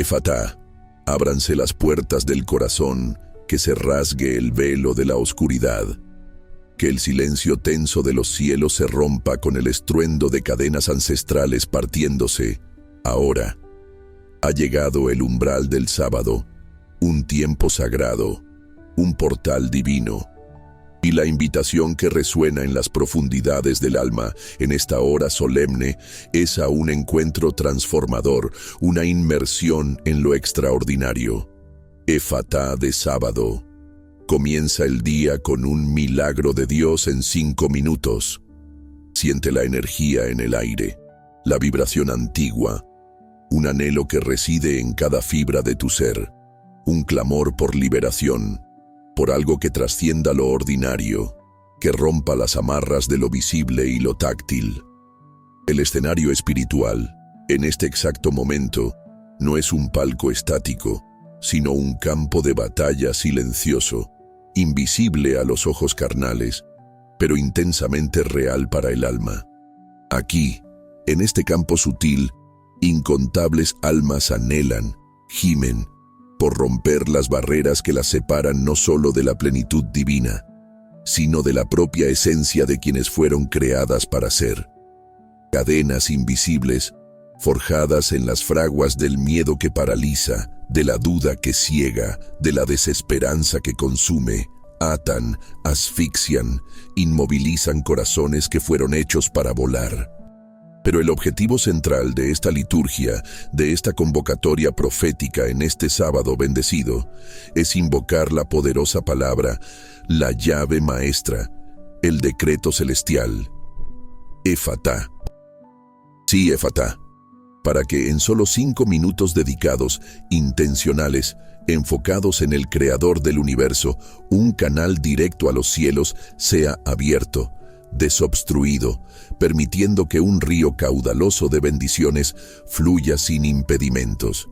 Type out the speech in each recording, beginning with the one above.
Efatá, ábranse las puertas del corazón, que se rasgue el velo de la oscuridad. Que el silencio tenso de los cielos se rompa con el estruendo de cadenas ancestrales partiéndose. Ahora ha llegado el umbral del sábado, un tiempo sagrado, un portal divino. Y la invitación que resuena en las profundidades del alma en esta hora solemne es a un encuentro transformador, una inmersión en lo extraordinario. Efatá de sábado. Comienza el día con un milagro de Dios en 5 minutos. Siente la energía en el aire, la vibración antigua, un anhelo que reside en cada fibra de tu ser, un clamor por liberación, por algo que trascienda lo ordinario, que rompa las amarras de lo visible y lo táctil. El escenario espiritual, en este exacto momento, no es un palco estático, sino un campo de batalla silencioso, invisible a los ojos carnales, pero intensamente real para el alma. Aquí, en este campo sutil, incontables almas anhelan, gimen, por romper las barreras que las separan no solo de la plenitud divina, sino de la propia esencia de quienes fueron creadas para ser. Cadenas invisibles, forjadas en las fraguas del miedo que paraliza, de la duda que ciega, de la desesperanza que consume, atan, asfixian, inmovilizan corazones que fueron hechos para volar. Pero el objetivo central de esta liturgia, de esta convocatoria profética en este sábado bendecido, es invocar la poderosa palabra, la llave maestra, el decreto celestial. Efatá. Sí, Efatá. Para que en solo 5 minutos dedicados, intencionales, enfocados en el Creador del universo, un canal directo a los cielos sea abierto, desobstruido, permitiendo que un río caudaloso de bendiciones fluya sin impedimentos,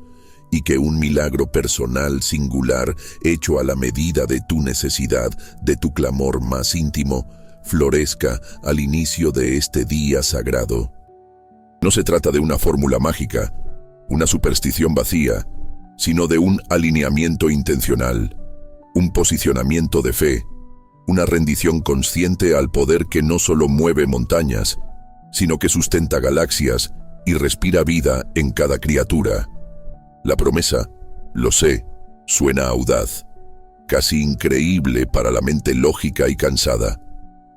y que un milagro personal singular, hecho a la medida de tu necesidad, de tu clamor más íntimo, florezca al inicio de este día sagrado. No se trata de una fórmula mágica, una superstición vacía, sino de un alineamiento intencional, un posicionamiento de fe, una rendición consciente al poder que no solo mueve montañas, sino que sustenta galaxias y respira vida en cada criatura. La promesa, lo sé, suena audaz, casi increíble para la mente lógica y cansada.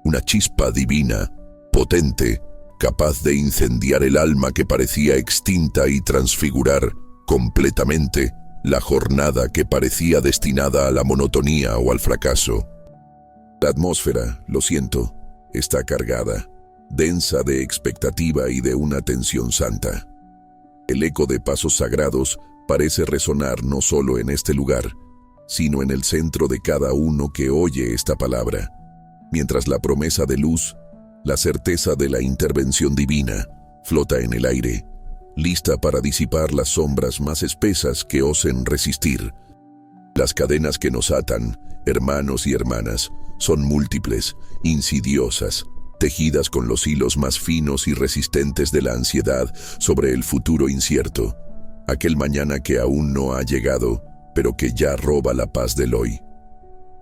Una chispa divina, potente, capaz de incendiar el alma que parecía extinta y transfigurar completamente la jornada que parecía destinada a la monotonía o al fracaso. La atmósfera, lo siento, está cargada, densa de expectativa y de una tensión santa. El eco de pasos sagrados parece resonar no solo en este lugar, sino en el centro de cada uno que oye esta palabra, mientras la promesa de luz, la certeza de la intervención divina, flota en el aire, lista para disipar las sombras más espesas que osen resistir. Las cadenas que nos atan, hermanos y hermanas, son múltiples, insidiosas, tejidas con los hilos más finos y resistentes de la ansiedad sobre el futuro incierto, aquel mañana que aún no ha llegado, pero que ya roba la paz del hoy.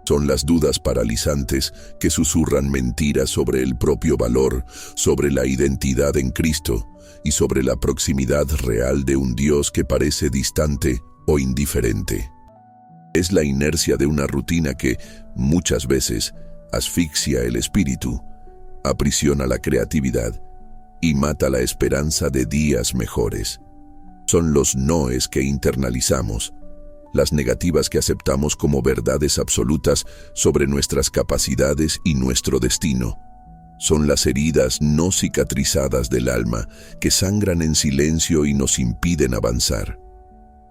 Son las dudas paralizantes que susurran mentiras sobre el propio valor, sobre la identidad en Cristo y sobre la proximidad real de un Dios que parece distante o indiferente. Es la inercia de una rutina que, muchas veces, asfixia el espíritu, aprisiona la creatividad y mata la esperanza de días mejores. Son los noes que internalizamos, las negativas que aceptamos como verdades absolutas sobre nuestras capacidades y nuestro destino. Son las heridas no cicatrizadas del alma que sangran en silencio y nos impiden avanzar.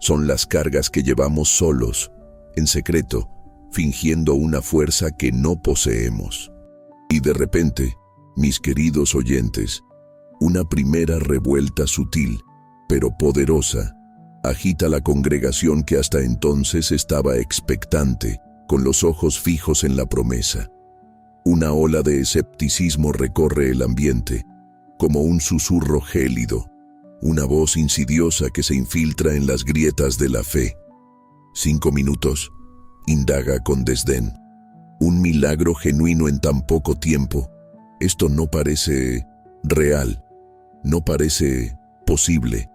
Son las cargas que llevamos solos, en secreto, fingiendo una fuerza que no poseemos. Y de repente, mis queridos oyentes, una primera revuelta sutil, pero poderosa, agita la congregación que hasta entonces estaba expectante, con los ojos fijos en la promesa. Una ola de escepticismo recorre el ambiente, como un susurro gélido, una voz insidiosa que se infiltra en las grietas de la fe. 5 minutos, indaga con desdén. Un milagro genuino en tan poco tiempo. Esto no parece real, no parece posible.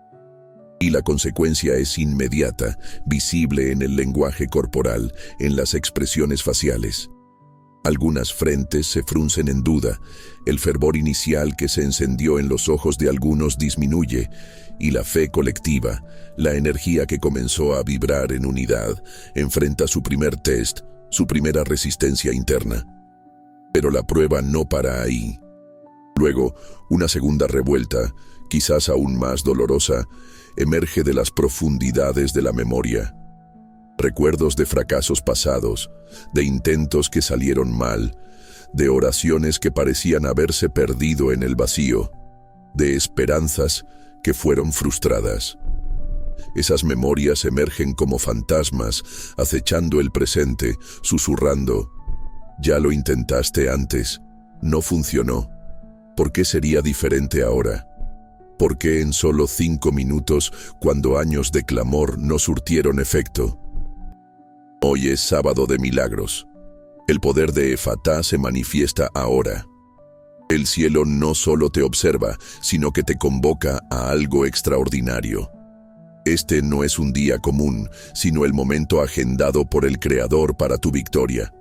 Y la consecuencia es inmediata, visible en el lenguaje corporal, en las expresiones faciales. Algunas frentes se fruncen en duda, el fervor inicial que se encendió en los ojos de algunos disminuye, y la fe colectiva, la energía que comenzó a vibrar en unidad, enfrenta su primer test, su primera resistencia interna. Pero la prueba no para ahí. Luego, una segunda revuelta, quizás aún más dolorosa, emerge de las profundidades de la memoria. Recuerdos de fracasos pasados, de intentos que salieron mal, de oraciones que parecían haberse perdido en el vacío, de esperanzas que fueron frustradas. Esas memorias emergen como fantasmas, acechando el presente, susurrando: «Ya lo intentaste antes, no funcionó. ¿Por qué sería diferente ahora? ¿Por qué en solo 5 minutos, cuando años de clamor no surtieron efecto?» Hoy es sábado de milagros. El poder de Efatá se manifiesta ahora. El cielo no solo te observa, sino que te convoca a algo extraordinario. Este no es un día común, sino el momento agendado por el Creador para tu victoria.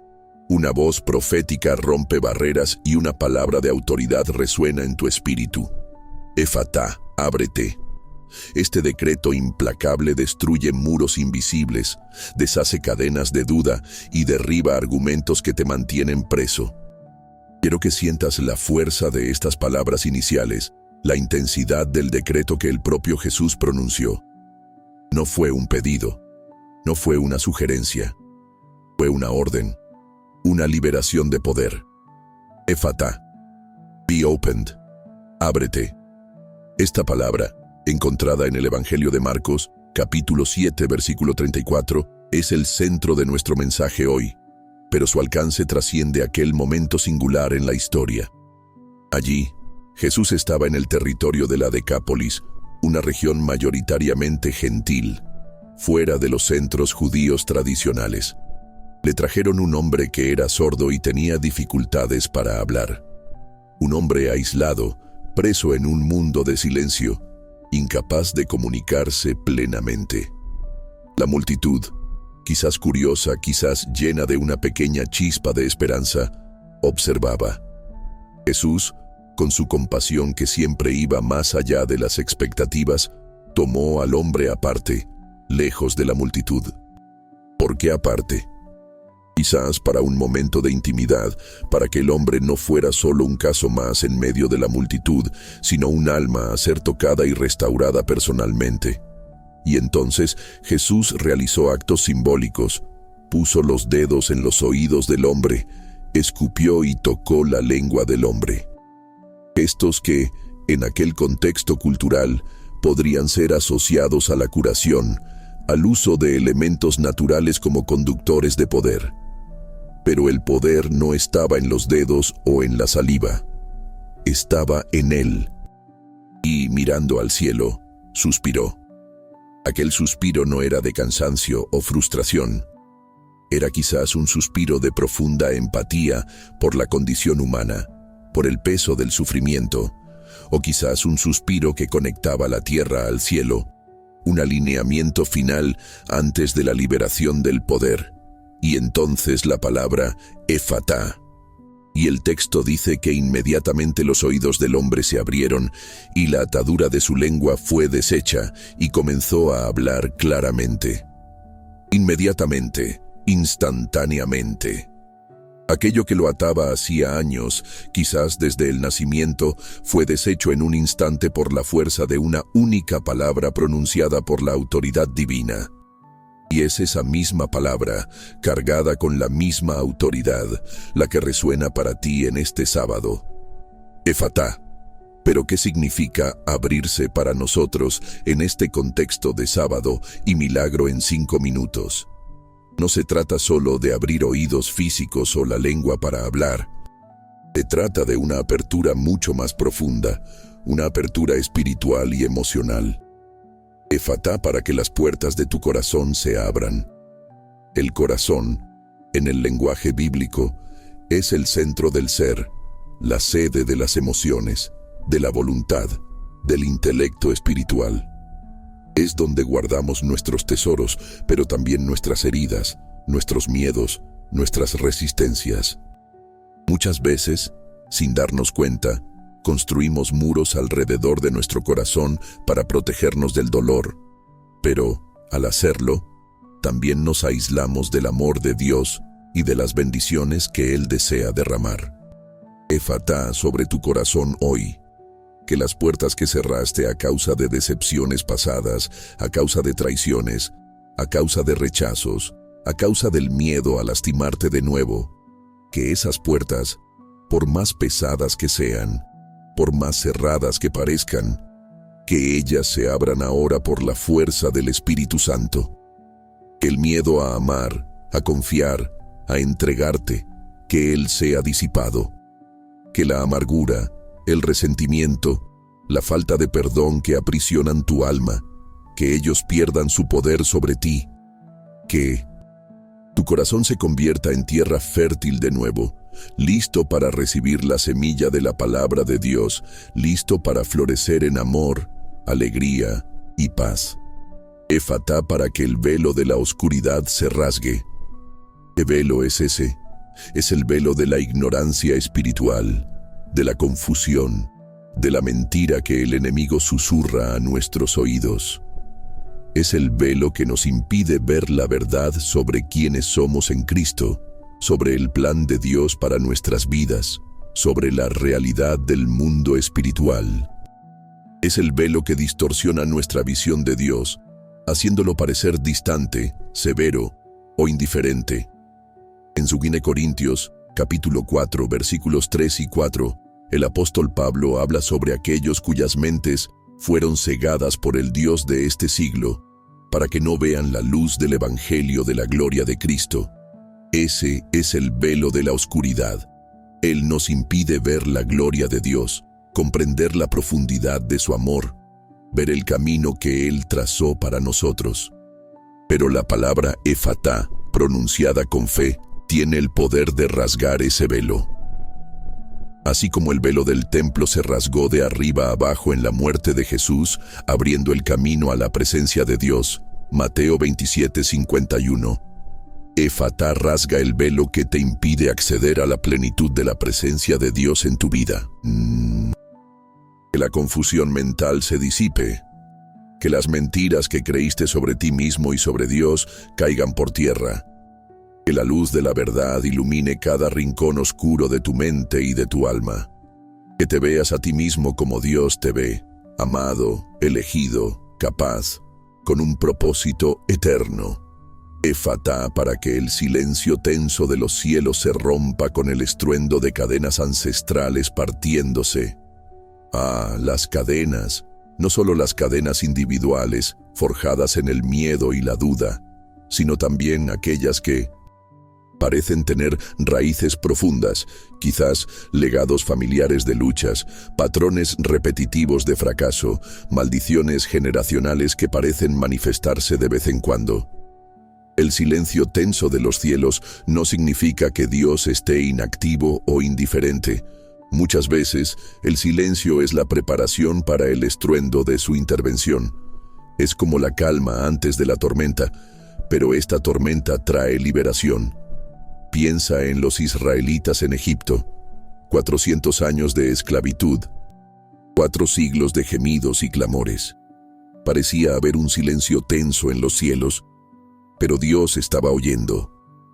Una voz profética rompe barreras y una palabra de autoridad resuena en tu espíritu. Efatá, ábrete. Este decreto implacable destruye muros invisibles, deshace cadenas de duda y derriba argumentos que te mantienen preso. Quiero que sientas la fuerza de estas palabras iniciales, la intensidad del decreto que el propio Jesús pronunció. No fue un pedido, no fue una sugerencia, fue una orden, una liberación de poder. Efatá, be opened, ábrete. Esta palabra, encontrada en el Evangelio de Marcos, capítulo 7, versículo 34, es el centro de nuestro mensaje hoy, pero su alcance trasciende aquel momento singular en la historia. Allí, Jesús estaba en el territorio de la Decápolis, una región mayoritariamente gentil, fuera de los centros judíos tradicionales. Le trajeron un hombre que era sordo y tenía dificultades para hablar. Un hombre aislado, preso en un mundo de silencio, incapaz de comunicarse plenamente. La multitud, quizás curiosa, quizás llena de una pequeña chispa de esperanza, observaba. Jesús, con su compasión que siempre iba más allá de las expectativas, tomó al hombre aparte, lejos de la multitud. ¿Por qué aparte? Quizás para un momento de intimidad, para que el hombre no fuera solo un caso más en medio de la multitud, sino un alma a ser tocada y restaurada personalmente. Y entonces Jesús realizó actos simbólicos, puso los dedos en los oídos del hombre, escupió y tocó la lengua del hombre. Gestos que, en aquel contexto cultural, podrían ser asociados a la curación, al uso de elementos naturales como conductores de poder. Pero el poder no estaba en los dedos o en la saliva, estaba en él. Y, mirando al cielo, suspiró. Aquel suspiro no era de cansancio o frustración. Era quizás un suspiro de profunda empatía por la condición humana, por el peso del sufrimiento, o quizás un suspiro que conectaba la tierra al cielo, un alineamiento final antes de la liberación del poder. Y entonces la palabra Efatá. Y el texto dice que inmediatamente los oídos del hombre se abrieron y la atadura de su lengua fue deshecha y comenzó a hablar claramente. Inmediatamente, instantáneamente. Aquello que lo ataba hacía años, quizás desde el nacimiento, fue deshecho en un instante por la fuerza de una única palabra pronunciada por la autoridad divina. Y es esa misma palabra, cargada con la misma autoridad, la que resuena para ti en este sábado. Efatá. Pero ¿qué significa abrirse para nosotros en este contexto de sábado y milagro en 5 minutos? No se trata solo de abrir oídos físicos o la lengua para hablar. Se trata de una apertura mucho más profunda, una apertura espiritual y emocional. Efatá, para que las puertas de tu corazón se abran. El corazón, en el lenguaje bíblico, es el centro del ser, la sede de las emociones, de la voluntad, del intelecto espiritual. Es donde guardamos nuestros tesoros, pero también nuestras heridas, nuestros miedos, nuestras resistencias. Muchas veces, sin darnos cuenta, construimos muros alrededor de nuestro corazón para protegernos del dolor, pero, al hacerlo, también nos aislamos del amor de Dios y de las bendiciones que Él desea derramar. Efatá sobre tu corazón hoy, que las puertas que cerraste a causa de decepciones pasadas, a causa de traiciones, a causa de rechazos, a causa del miedo a lastimarte de nuevo, que esas puertas, por más pesadas que sean, por más cerradas que parezcan, que ellas se abran ahora por la fuerza del Espíritu Santo. Que el miedo a amar, a confiar, a entregarte, que Él sea disipado. Que la amargura, el resentimiento, la falta de perdón que aprisionan tu alma, que ellos pierdan su poder sobre ti. Que tu corazón se convierta en tierra fértil de nuevo, listo para recibir la semilla de la palabra de Dios, listo para florecer en amor, alegría y paz. Efatá, para que el velo de la oscuridad se rasgue. ¿Qué velo es ese? Es el velo de la ignorancia espiritual, de la confusión, de la mentira que el enemigo susurra a nuestros oídos. Es el velo que nos impide ver la verdad sobre quiénes somos en Cristo, sobre el plan de Dios para nuestras vidas, sobre la realidad del mundo espiritual. Es el velo que distorsiona nuestra visión de Dios, haciéndolo parecer distante, severo o indiferente. En 2 Corintios, capítulo 4, versículos 3 y 4, el apóstol Pablo habla sobre aquellos cuyas mentes fueron cegadas por el Dios de este siglo, para que no vean la luz del Evangelio de la gloria de Cristo. Ese es el velo de la oscuridad. Él nos impide ver la gloria de Dios, comprender la profundidad de su amor, ver el camino que Él trazó para nosotros. Pero la palabra efatá, pronunciada con fe, tiene el poder de rasgar ese velo. Así como el velo del templo se rasgó de arriba a abajo en la muerte de Jesús, abriendo el camino a la presencia de Dios, Mateo 27:51. Efatá rasga el velo que te impide acceder a la plenitud de la presencia de Dios en tu vida. Que la confusión mental se disipe, que las mentiras que creíste sobre ti mismo y sobre Dios caigan por tierra, que la luz de la verdad ilumine cada rincón oscuro de tu mente y de tu alma, que te veas a ti mismo como Dios te ve, amado, elegido, capaz, con un propósito eterno. Efatá, para que el silencio tenso de los cielos se rompa con el estruendo de cadenas ancestrales partiéndose. Las cadenas, no solo las cadenas individuales, forjadas en el miedo y la duda, sino también aquellas que parecen tener raíces profundas, quizás legados familiares de luchas, patrones repetitivos de fracaso, maldiciones generacionales que parecen manifestarse de vez en cuando. El silencio tenso de los cielos no significa que Dios esté inactivo o indiferente. Muchas veces, el silencio es la preparación para el estruendo de su intervención. Es como la calma antes de la tormenta, pero esta tormenta trae liberación. Piensa en los israelitas en Egipto, 400 años de esclavitud, 4 siglos de gemidos y clamores. Parecía haber un silencio tenso en los cielos, pero Dios estaba oyendo,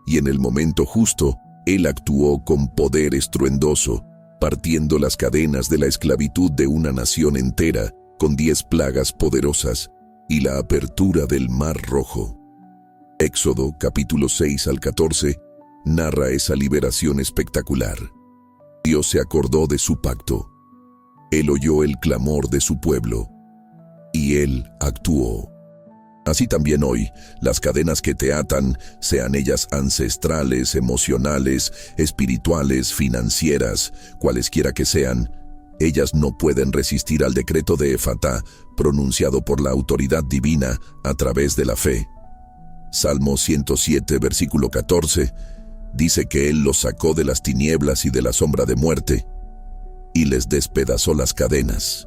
y en el momento justo, Él actuó con poder estruendoso, partiendo las cadenas de la esclavitud de una nación entera, con 10 plagas poderosas, y la apertura del Mar Rojo. Éxodo, capítulo 6 al 14, narra esa liberación espectacular. Dios se acordó de su pacto. Él oyó el clamor de su pueblo, y Él actuó. Así también hoy, las cadenas que te atan, sean ellas ancestrales, emocionales, espirituales, financieras, cualesquiera que sean, Ellas no pueden resistir al decreto de Efatá, pronunciado por la autoridad divina a través de la fe. Salmo 107, versículo 14, dice que Él los sacó de las tinieblas y de la sombra de muerte, y les despedazó las cadenas.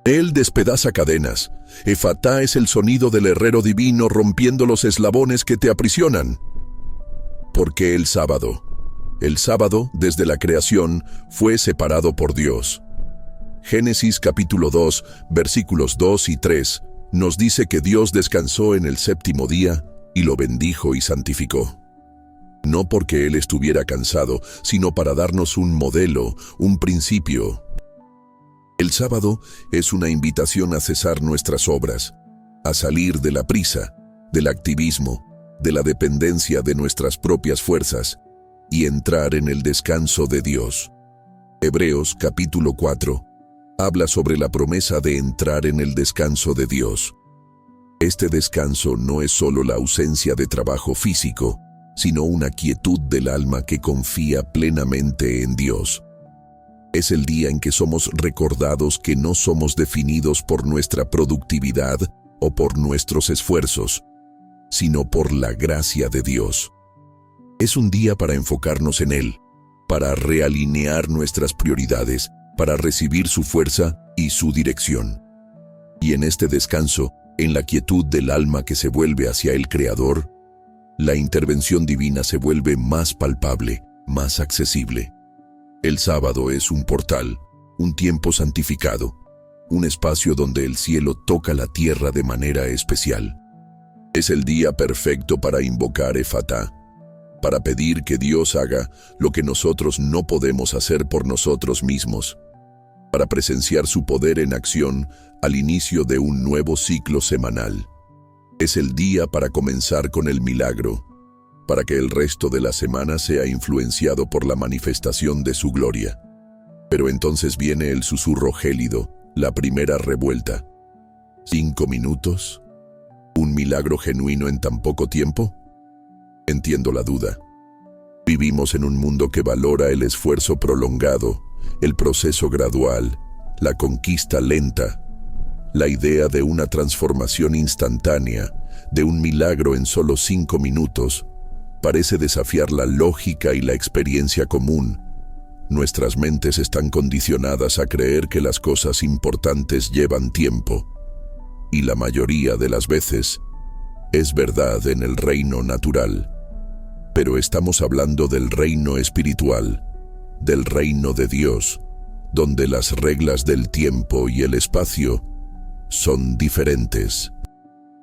Él despedaza cadenas. Efatá es el sonido del herrero divino rompiendo los eslabones que te aprisionan. Porque el sábado, desde la creación, fue separado por Dios. Génesis capítulo 2, versículos 2 y 3, nos dice que Dios descansó en el séptimo día y lo bendijo y santificó. No porque Él estuviera cansado, sino para darnos un modelo, un principio. El sábado es una invitación a cesar nuestras obras, a salir de la prisa, del activismo, de la dependencia de nuestras propias fuerzas y entrar en el descanso de Dios. Hebreos capítulo 4 habla sobre la promesa de entrar en el descanso de Dios. Este descanso no es solo la ausencia de trabajo físico, sino una quietud del alma que confía plenamente en Dios. Es el día en que somos recordados que no somos definidos por nuestra productividad o por nuestros esfuerzos, sino por la gracia de Dios. Es un día para enfocarnos en Él, para realinear nuestras prioridades, para recibir su fuerza y su dirección. Y en este descanso, en la quietud del alma que se vuelve hacia el Creador, la intervención divina se vuelve más palpable, más accesible. El sábado es un portal, un tiempo santificado, un espacio donde el cielo toca la tierra de manera especial. Es el día perfecto para invocar Efatá, para pedir que Dios haga lo que nosotros no podemos hacer por nosotros mismos, para presenciar su poder en acción al inicio de un nuevo ciclo semanal. Es el día para comenzar con el milagro, para que el resto de la semana sea influenciado por la manifestación de su gloria. Pero entonces viene el susurro gélido, la primera revuelta. 5 minutos. ¿Un milagro genuino en tan poco tiempo? Entiendo la duda. Vivimos en un mundo que valora el esfuerzo prolongado, el proceso gradual, la conquista lenta. La idea de una transformación instantánea, de un milagro en solo 5 minutos, parece desafiar la lógica y la experiencia común. Nuestras mentes están condicionadas a creer que las cosas importantes llevan tiempo, y la mayoría de las veces es verdad en el reino natural. Pero estamos hablando del reino espiritual, del reino de Dios, donde las reglas del tiempo y el espacio son diferentes.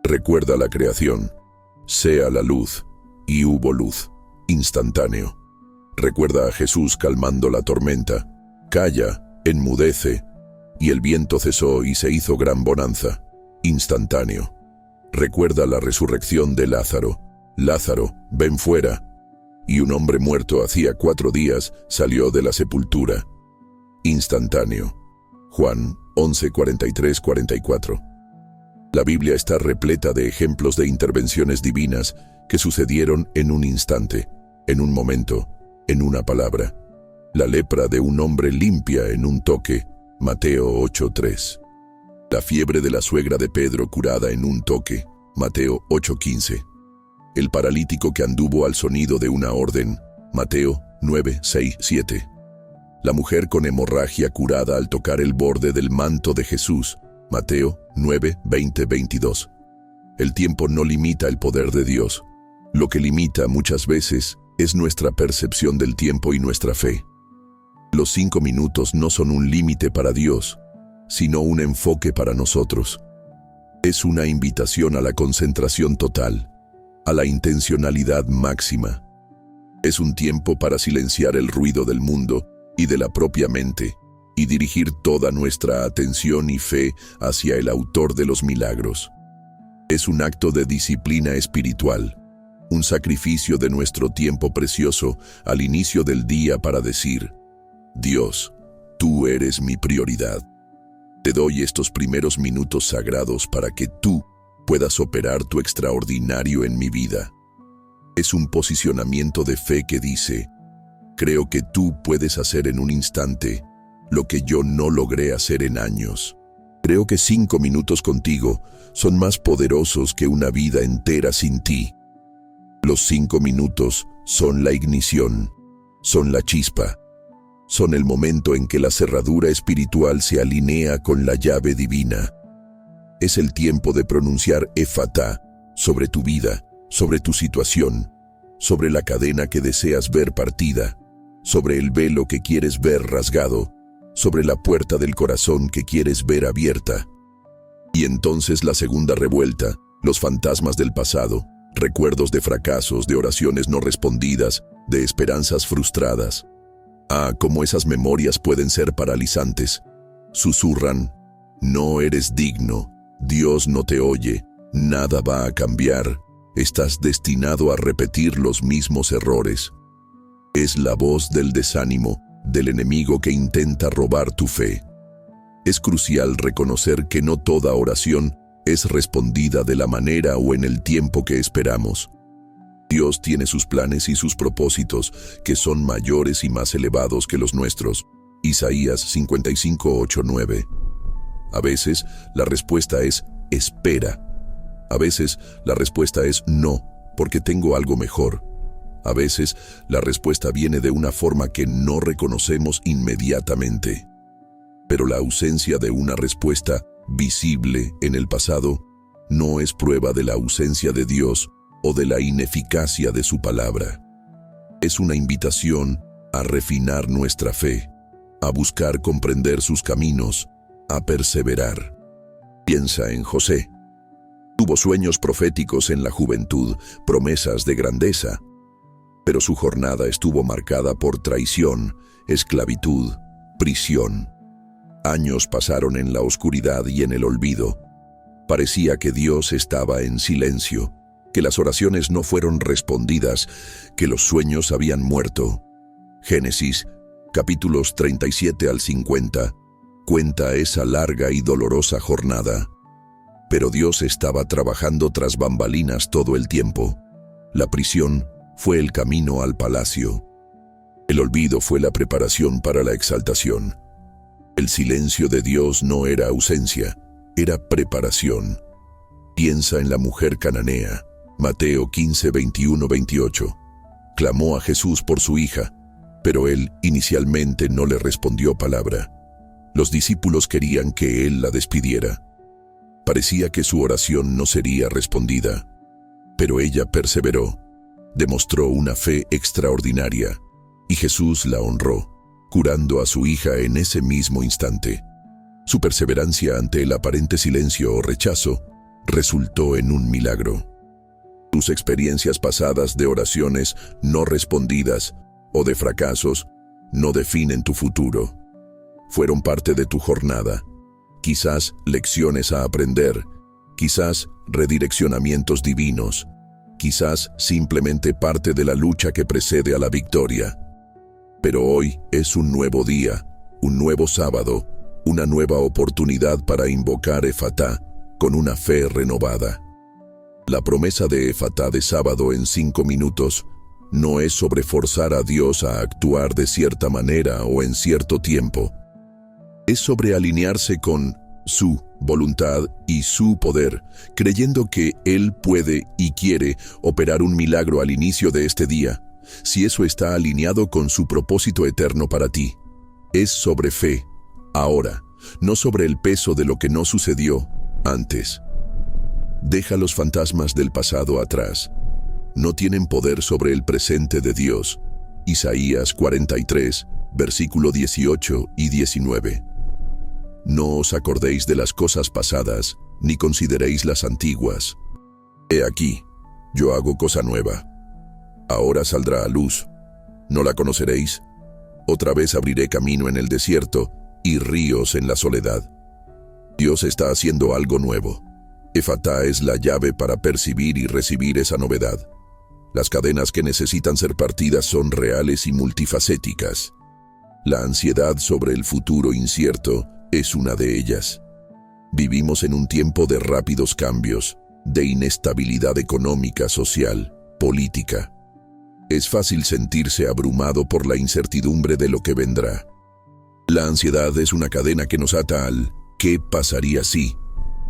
Recuerda la creación, sea la luz, y hubo luz, instantáneo. Recuerda a Jesús calmando la tormenta, calla, enmudece, y el viento cesó y se hizo gran bonanza, instantáneo. Recuerda la resurrección de Lázaro, Lázaro, ven fuera, y un hombre muerto hacía 4 días salió de la sepultura, instantáneo. Juan 11:43-44. La Biblia está repleta de ejemplos de intervenciones divinas que sucedieron en un instante, en un momento, en una palabra. La lepra de un hombre limpia en un toque, Mateo 8:3. La fiebre de la suegra de Pedro curada en un toque, Mateo 8:15. El paralítico que anduvo al sonido de una orden, Mateo 9:6-7. La mujer con hemorragia curada al tocar el borde del manto de Jesús, Mateo 9:20-22. El tiempo no limita el poder de Dios. Lo que limita muchas veces es nuestra percepción del tiempo y nuestra fe. Los 5 minutos no son un límite para Dios, sino un enfoque para nosotros. Es una invitación a la concentración total, a la intencionalidad máxima. Es un tiempo para silenciar el ruido del mundo y de la propia mente, y dirigir toda nuestra atención y fe hacia el autor de los milagros. Es un acto de disciplina espiritual, un sacrificio de nuestro tiempo precioso al inicio del día para decir: Dios, tú eres mi prioridad. Te doy estos primeros minutos sagrados para que tú puedas operar tu extraordinario en mi vida. Es un posicionamiento de fe que dice: creo que tú puedes hacer en un instante lo que yo no logré hacer en años. Creo que 5 minutos contigo son más poderosos que una vida entera sin ti. Los 5 minutos son la ignición, son la chispa, son el momento en que la cerradura espiritual se alinea con la llave divina. Es el tiempo de pronunciar Efatá sobre tu vida, sobre tu situación, sobre la cadena que deseas ver partida, sobre el velo que quieres ver rasgado, sobre la puerta del corazón que quieres ver abierta. Y entonces la segunda revuelta, los fantasmas del pasado, recuerdos de fracasos, de oraciones no respondidas, de esperanzas frustradas. Ah, cómo esas memorias pueden ser paralizantes. Susurran, no eres digno, Dios no te oye, nada va a cambiar, estás destinado a repetir los mismos errores. Es la voz del desánimo, del enemigo que intenta robar tu fe. Es crucial reconocer que no toda oración es respondida de la manera o en el tiempo que esperamos. Dios tiene sus planes y sus propósitos que son mayores y más elevados que los nuestros. Isaías 55:8-9. A veces la respuesta es espera. A veces la respuesta es no, porque tengo algo mejor. A veces la respuesta viene de una forma que no reconocemos inmediatamente. Pero la ausencia de una respuesta visible en el pasado no es prueba de la ausencia de Dios o de la ineficacia de su palabra. Es una invitación a refinar nuestra fe, a buscar comprender sus caminos, a perseverar. Piensa en José. Tuvo sueños proféticos en la juventud, promesas de grandeza, pero su jornada estuvo marcada por traición, esclavitud, prisión. Años pasaron en la oscuridad y en el olvido. Parecía que Dios estaba en silencio, que las oraciones no fueron respondidas, que los sueños habían muerto. Génesis, capítulos 37 al 50, cuenta esa larga y dolorosa jornada. Pero Dios estaba trabajando tras bambalinas todo el tiempo. La prisión fue el camino al palacio. El olvido fue la preparación para la exaltación. El silencio de Dios no era ausencia, era preparación. Piensa en la mujer cananea. Mateo 15, 21-28. Clamó a Jesús por su hija, pero él inicialmente no le respondió palabra. Los discípulos querían que él la despidiera. Parecía que su oración no sería respondida, pero ella perseveró, demostró una fe extraordinaria, y Jesús la honró, curando a su hija en ese mismo instante. Su perseverancia ante el aparente silencio o rechazo resultó en un milagro. Tus experiencias pasadas de oraciones no respondidas o de fracasos no definen tu futuro. Fueron parte de tu jornada, quizás lecciones a aprender, quizás redireccionamientos divinos, quizás simplemente parte de la lucha que precede a la victoria. Pero hoy es un nuevo día, un nuevo sábado, una nueva oportunidad para invocar Efatá con una fe renovada. La promesa de Efatá de sábado en 5 minutos no es sobre forzar a Dios a actuar de cierta manera o en cierto tiempo. Es sobre alinearse con su voluntad y su poder, creyendo que Él puede y quiere operar un milagro al inicio de este día, si eso está alineado con su propósito eterno para ti. Es sobre fe, ahora, no sobre el peso de lo que no sucedió antes. Deja los fantasmas del pasado atrás. No tienen poder sobre el presente de Dios. Isaías 43, versículo 18 y 19. No os acordéis de las cosas pasadas, ni consideréis las antiguas. He aquí, yo hago cosa nueva. Ahora saldrá a luz. ¿No la conoceréis? Otra vez abriré camino en el desierto y ríos en la soledad. Dios está haciendo algo nuevo. Efatá es la llave para percibir y recibir esa novedad. Las cadenas que necesitan ser partidas son reales y multifacéticas. La ansiedad sobre el futuro incierto es una de ellas. Vivimos en un tiempo de rápidos cambios, de inestabilidad económica, social, política. Es fácil sentirse abrumado por la incertidumbre de lo que vendrá. La ansiedad es una cadena que nos ata al ¿qué pasaría si?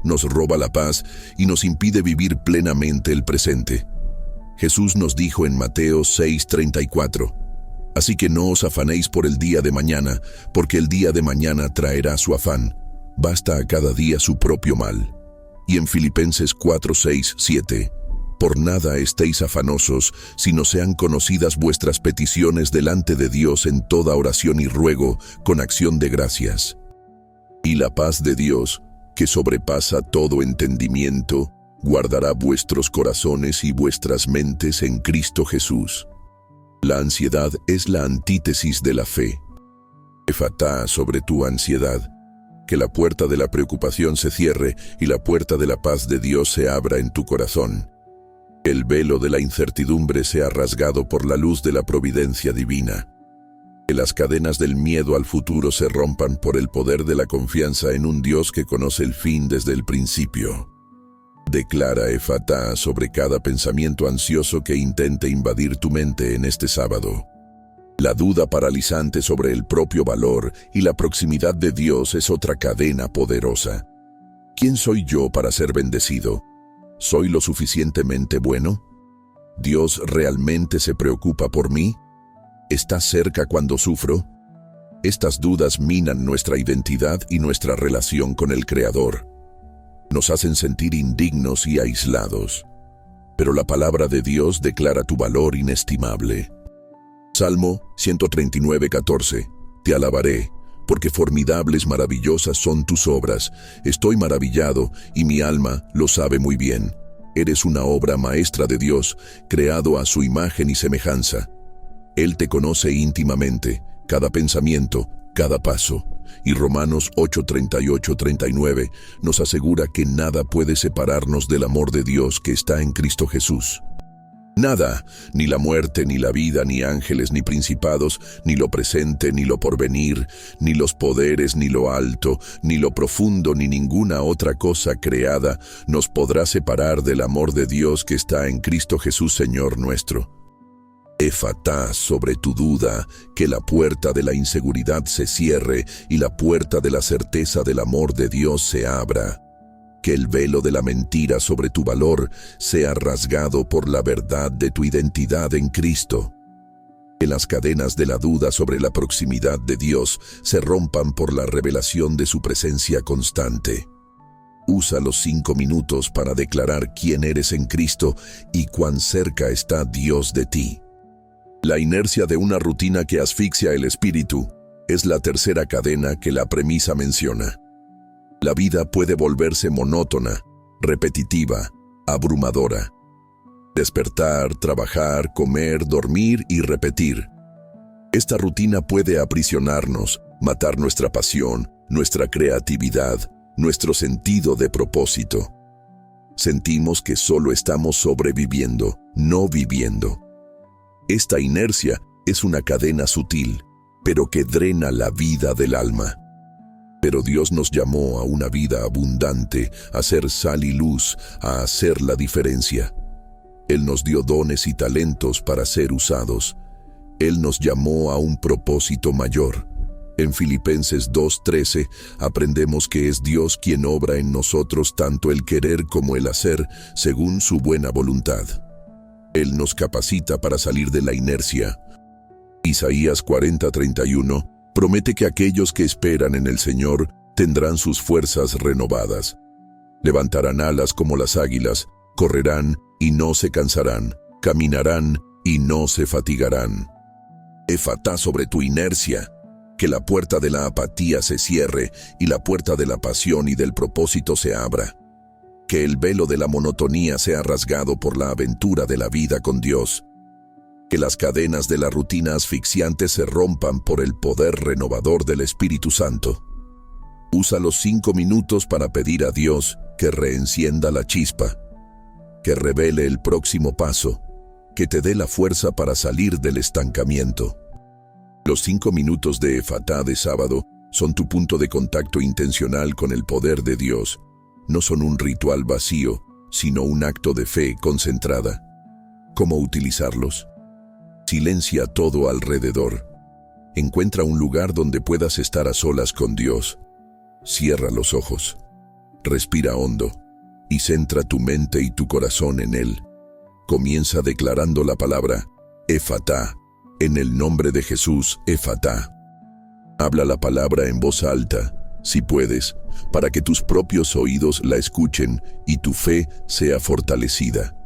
Nos roba la paz y nos impide vivir plenamente el presente. Jesús nos dijo en Mateo 6:34, así que no os afanéis por el día de mañana, porque el día de mañana traerá su afán. Basta a cada día su propio mal. Y en Filipenses 4:6-7, por nada estéis afanosos, sino sean conocidas vuestras peticiones delante de Dios en toda oración y ruego, con acción de gracias. Y la paz de Dios, que sobrepasa todo entendimiento, guardará vuestros corazones y vuestras mentes en Cristo Jesús. La ansiedad es la antítesis de la fe. Efatá sobre tu ansiedad, que la puerta de la preocupación se cierre y la puerta de la paz de Dios se abra en tu corazón. El velo de la incertidumbre sea rasgado por la luz de la providencia divina. Que las cadenas del miedo al futuro se rompan por el poder de la confianza en un Dios que conoce el fin desde el principio. Declara Efatá sobre cada pensamiento ansioso que intente invadir tu mente en este sábado. La duda paralizante sobre el propio valor y la proximidad de Dios es otra cadena poderosa. ¿Quién soy yo para ser bendecido? ¿Soy lo suficientemente bueno? ¿Dios realmente se preocupa por mí? ¿Está cerca cuando sufro? Estas dudas minan nuestra identidad y nuestra relación con el Creador. Nos hacen sentir indignos y aislados. Pero la palabra de Dios declara tu valor inestimable. Salmo 139:14. Te alabaré, porque formidables, maravillosas son tus obras. Estoy maravillado y mi alma lo sabe muy bien. Eres una obra maestra de Dios, creado a su imagen y semejanza. Él te conoce íntimamente, cada pensamiento, cada paso. Y Romanos 8:38-39 nos asegura que nada puede separarnos del amor de Dios que está en Cristo Jesús. Nada, ni la muerte, ni la vida, ni ángeles, ni principados, ni lo presente, ni lo porvenir, ni los poderes, ni lo alto, ni lo profundo, ni ninguna otra cosa creada nos podrá separar del amor de Dios que está en Cristo Jesús, Señor nuestro. Efatá sobre tu duda, que la puerta de la inseguridad se cierre y la puerta de la certeza del amor de Dios se abra. Que el velo de la mentira sobre tu valor sea rasgado por la verdad de tu identidad en Cristo. Que las cadenas de la duda sobre la proximidad de Dios se rompan por la revelación de su presencia constante. Usa los 5 minutos para declarar quién eres en Cristo y cuán cerca está Dios de ti. La inercia de una rutina que asfixia el espíritu es la tercera cadena que la premisa menciona. La vida puede volverse monótona, repetitiva, abrumadora. Despertar, trabajar, comer, dormir y repetir. Esta rutina puede aprisionarnos, matar nuestra pasión, nuestra creatividad, nuestro sentido de propósito. Sentimos que solo estamos sobreviviendo, no viviendo. Esta inercia es una cadena sutil, pero que drena la vida del alma. Pero Dios nos llamó a una vida abundante, a ser sal y luz, a hacer la diferencia. Él nos dio dones y talentos para ser usados. Él nos llamó a un propósito mayor. En Filipenses 2:13 aprendemos que es Dios quien obra en nosotros tanto el querer como el hacer, según su buena voluntad. Él nos capacita para salir de la inercia. Isaías 40:31 promete que aquellos que esperan en el Señor tendrán sus fuerzas renovadas. Levantarán alas como las águilas, correrán y no se cansarán, caminarán y no se fatigarán. Efatá sobre tu inercia, que la puerta de la apatía se cierre y la puerta de la pasión y del propósito se abra. Que el velo de la monotonía sea rasgado por la aventura de la vida con Dios. Que las cadenas de la rutina asfixiante se rompan por el poder renovador del Espíritu Santo. Usa los 5 minutos para pedir a Dios que reencienda la chispa, que revele el próximo paso, que te dé la fuerza para salir del estancamiento. Los 5 minutos de Efatá de sábado son tu punto de contacto intencional con el poder de Dios. No son un ritual vacío, sino un acto de fe concentrada. ¿Cómo utilizarlos? Silencia todo alrededor. Encuentra un lugar donde puedas estar a solas con Dios. Cierra los ojos, respira hondo y centra tu mente y tu corazón en Él. Comienza declarando la palabra Efatá, en el nombre de Jesús, Efatá. Habla la palabra en voz alta, si puedes, para que tus propios oídos la escuchen y tu fe sea fortalecida.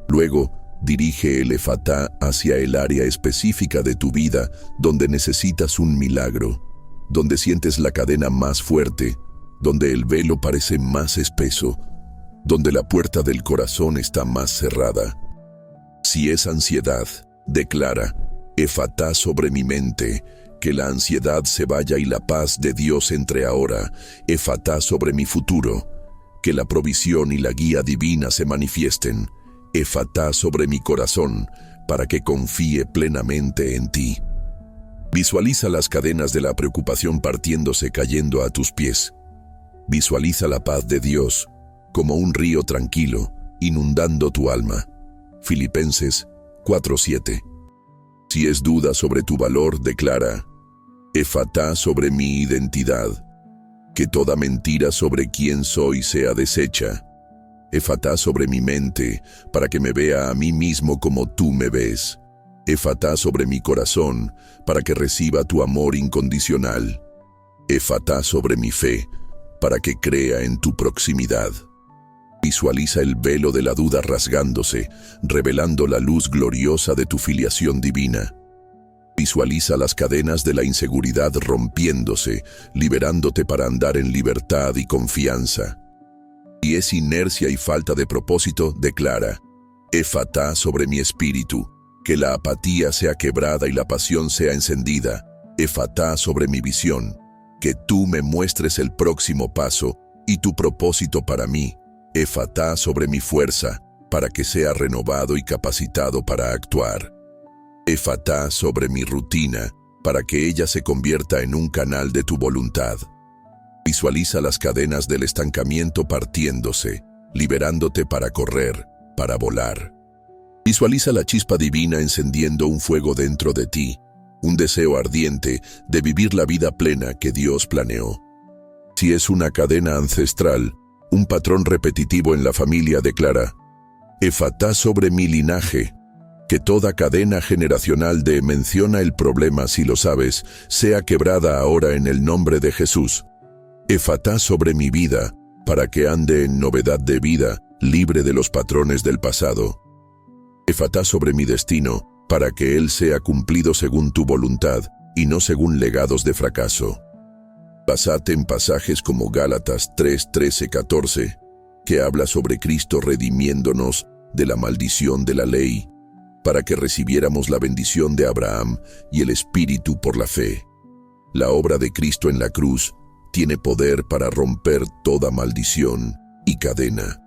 Luego, dirige el Efatá hacia el área específica de tu vida donde necesitas un milagro, donde sientes la cadena más fuerte, donde el velo parece más espeso, donde la puerta del corazón está más cerrada. Si es ansiedad, declara, Efatá sobre mi mente, que la ansiedad se vaya y la paz de Dios entre ahora. Efatá sobre mi futuro, que la provisión y la guía divina se manifiesten. Efatá sobre mi corazón, para que confíe plenamente en ti. Visualiza las cadenas de la preocupación partiéndose cayendo a tus pies. Visualiza la paz de Dios como un río tranquilo, inundando tu alma. Filipenses 4:7. Si es duda sobre tu valor, declara, Efatá sobre mi identidad, que toda mentira sobre quién soy sea deshecha. Efatá sobre mi mente, para que me vea a mí mismo como tú me ves. Efatá sobre mi corazón, para que reciba tu amor incondicional. Efatá sobre mi fe, para que crea en tu proximidad. Visualiza el velo de la duda rasgándose, revelando la luz gloriosa de tu filiación divina. Visualiza las cadenas de la inseguridad rompiéndose, liberándote para andar en libertad y confianza. Si es inercia y falta de propósito, declara, Efatá sobre mi espíritu, que la apatía sea quebrada y la pasión sea encendida. Efatá sobre mi visión, que tú me muestres el próximo paso y tu propósito para mí. Efatá sobre mi fuerza, para que sea renovado y capacitado para actuar. Efatá sobre mi rutina, para que ella se convierta en un canal de tu voluntad. Visualiza las cadenas del estancamiento partiéndose, liberándote para correr, para volar. Visualiza la chispa divina encendiendo un fuego dentro de ti, un deseo ardiente de vivir la vida plena que Dios planeó. Si es una cadena ancestral, un patrón repetitivo en la familia, declara, Efatá sobre mi linaje, que toda cadena generacional de menciona el problema si lo sabes, sea quebrada ahora en el nombre de Jesús. Efatá sobre mi vida, para que ande en novedad de vida, libre de los patrones del pasado. Efatá sobre mi destino, para que él sea cumplido según tu voluntad, y no según legados de fracaso. Basate en pasajes como Gálatas 3:13-14, que habla sobre Cristo redimiéndonos de la maldición de la ley, para que recibiéramos la bendición de Abraham y el Espíritu por la fe. La obra de Cristo en la cruz tiene poder para romper toda maldición y cadena.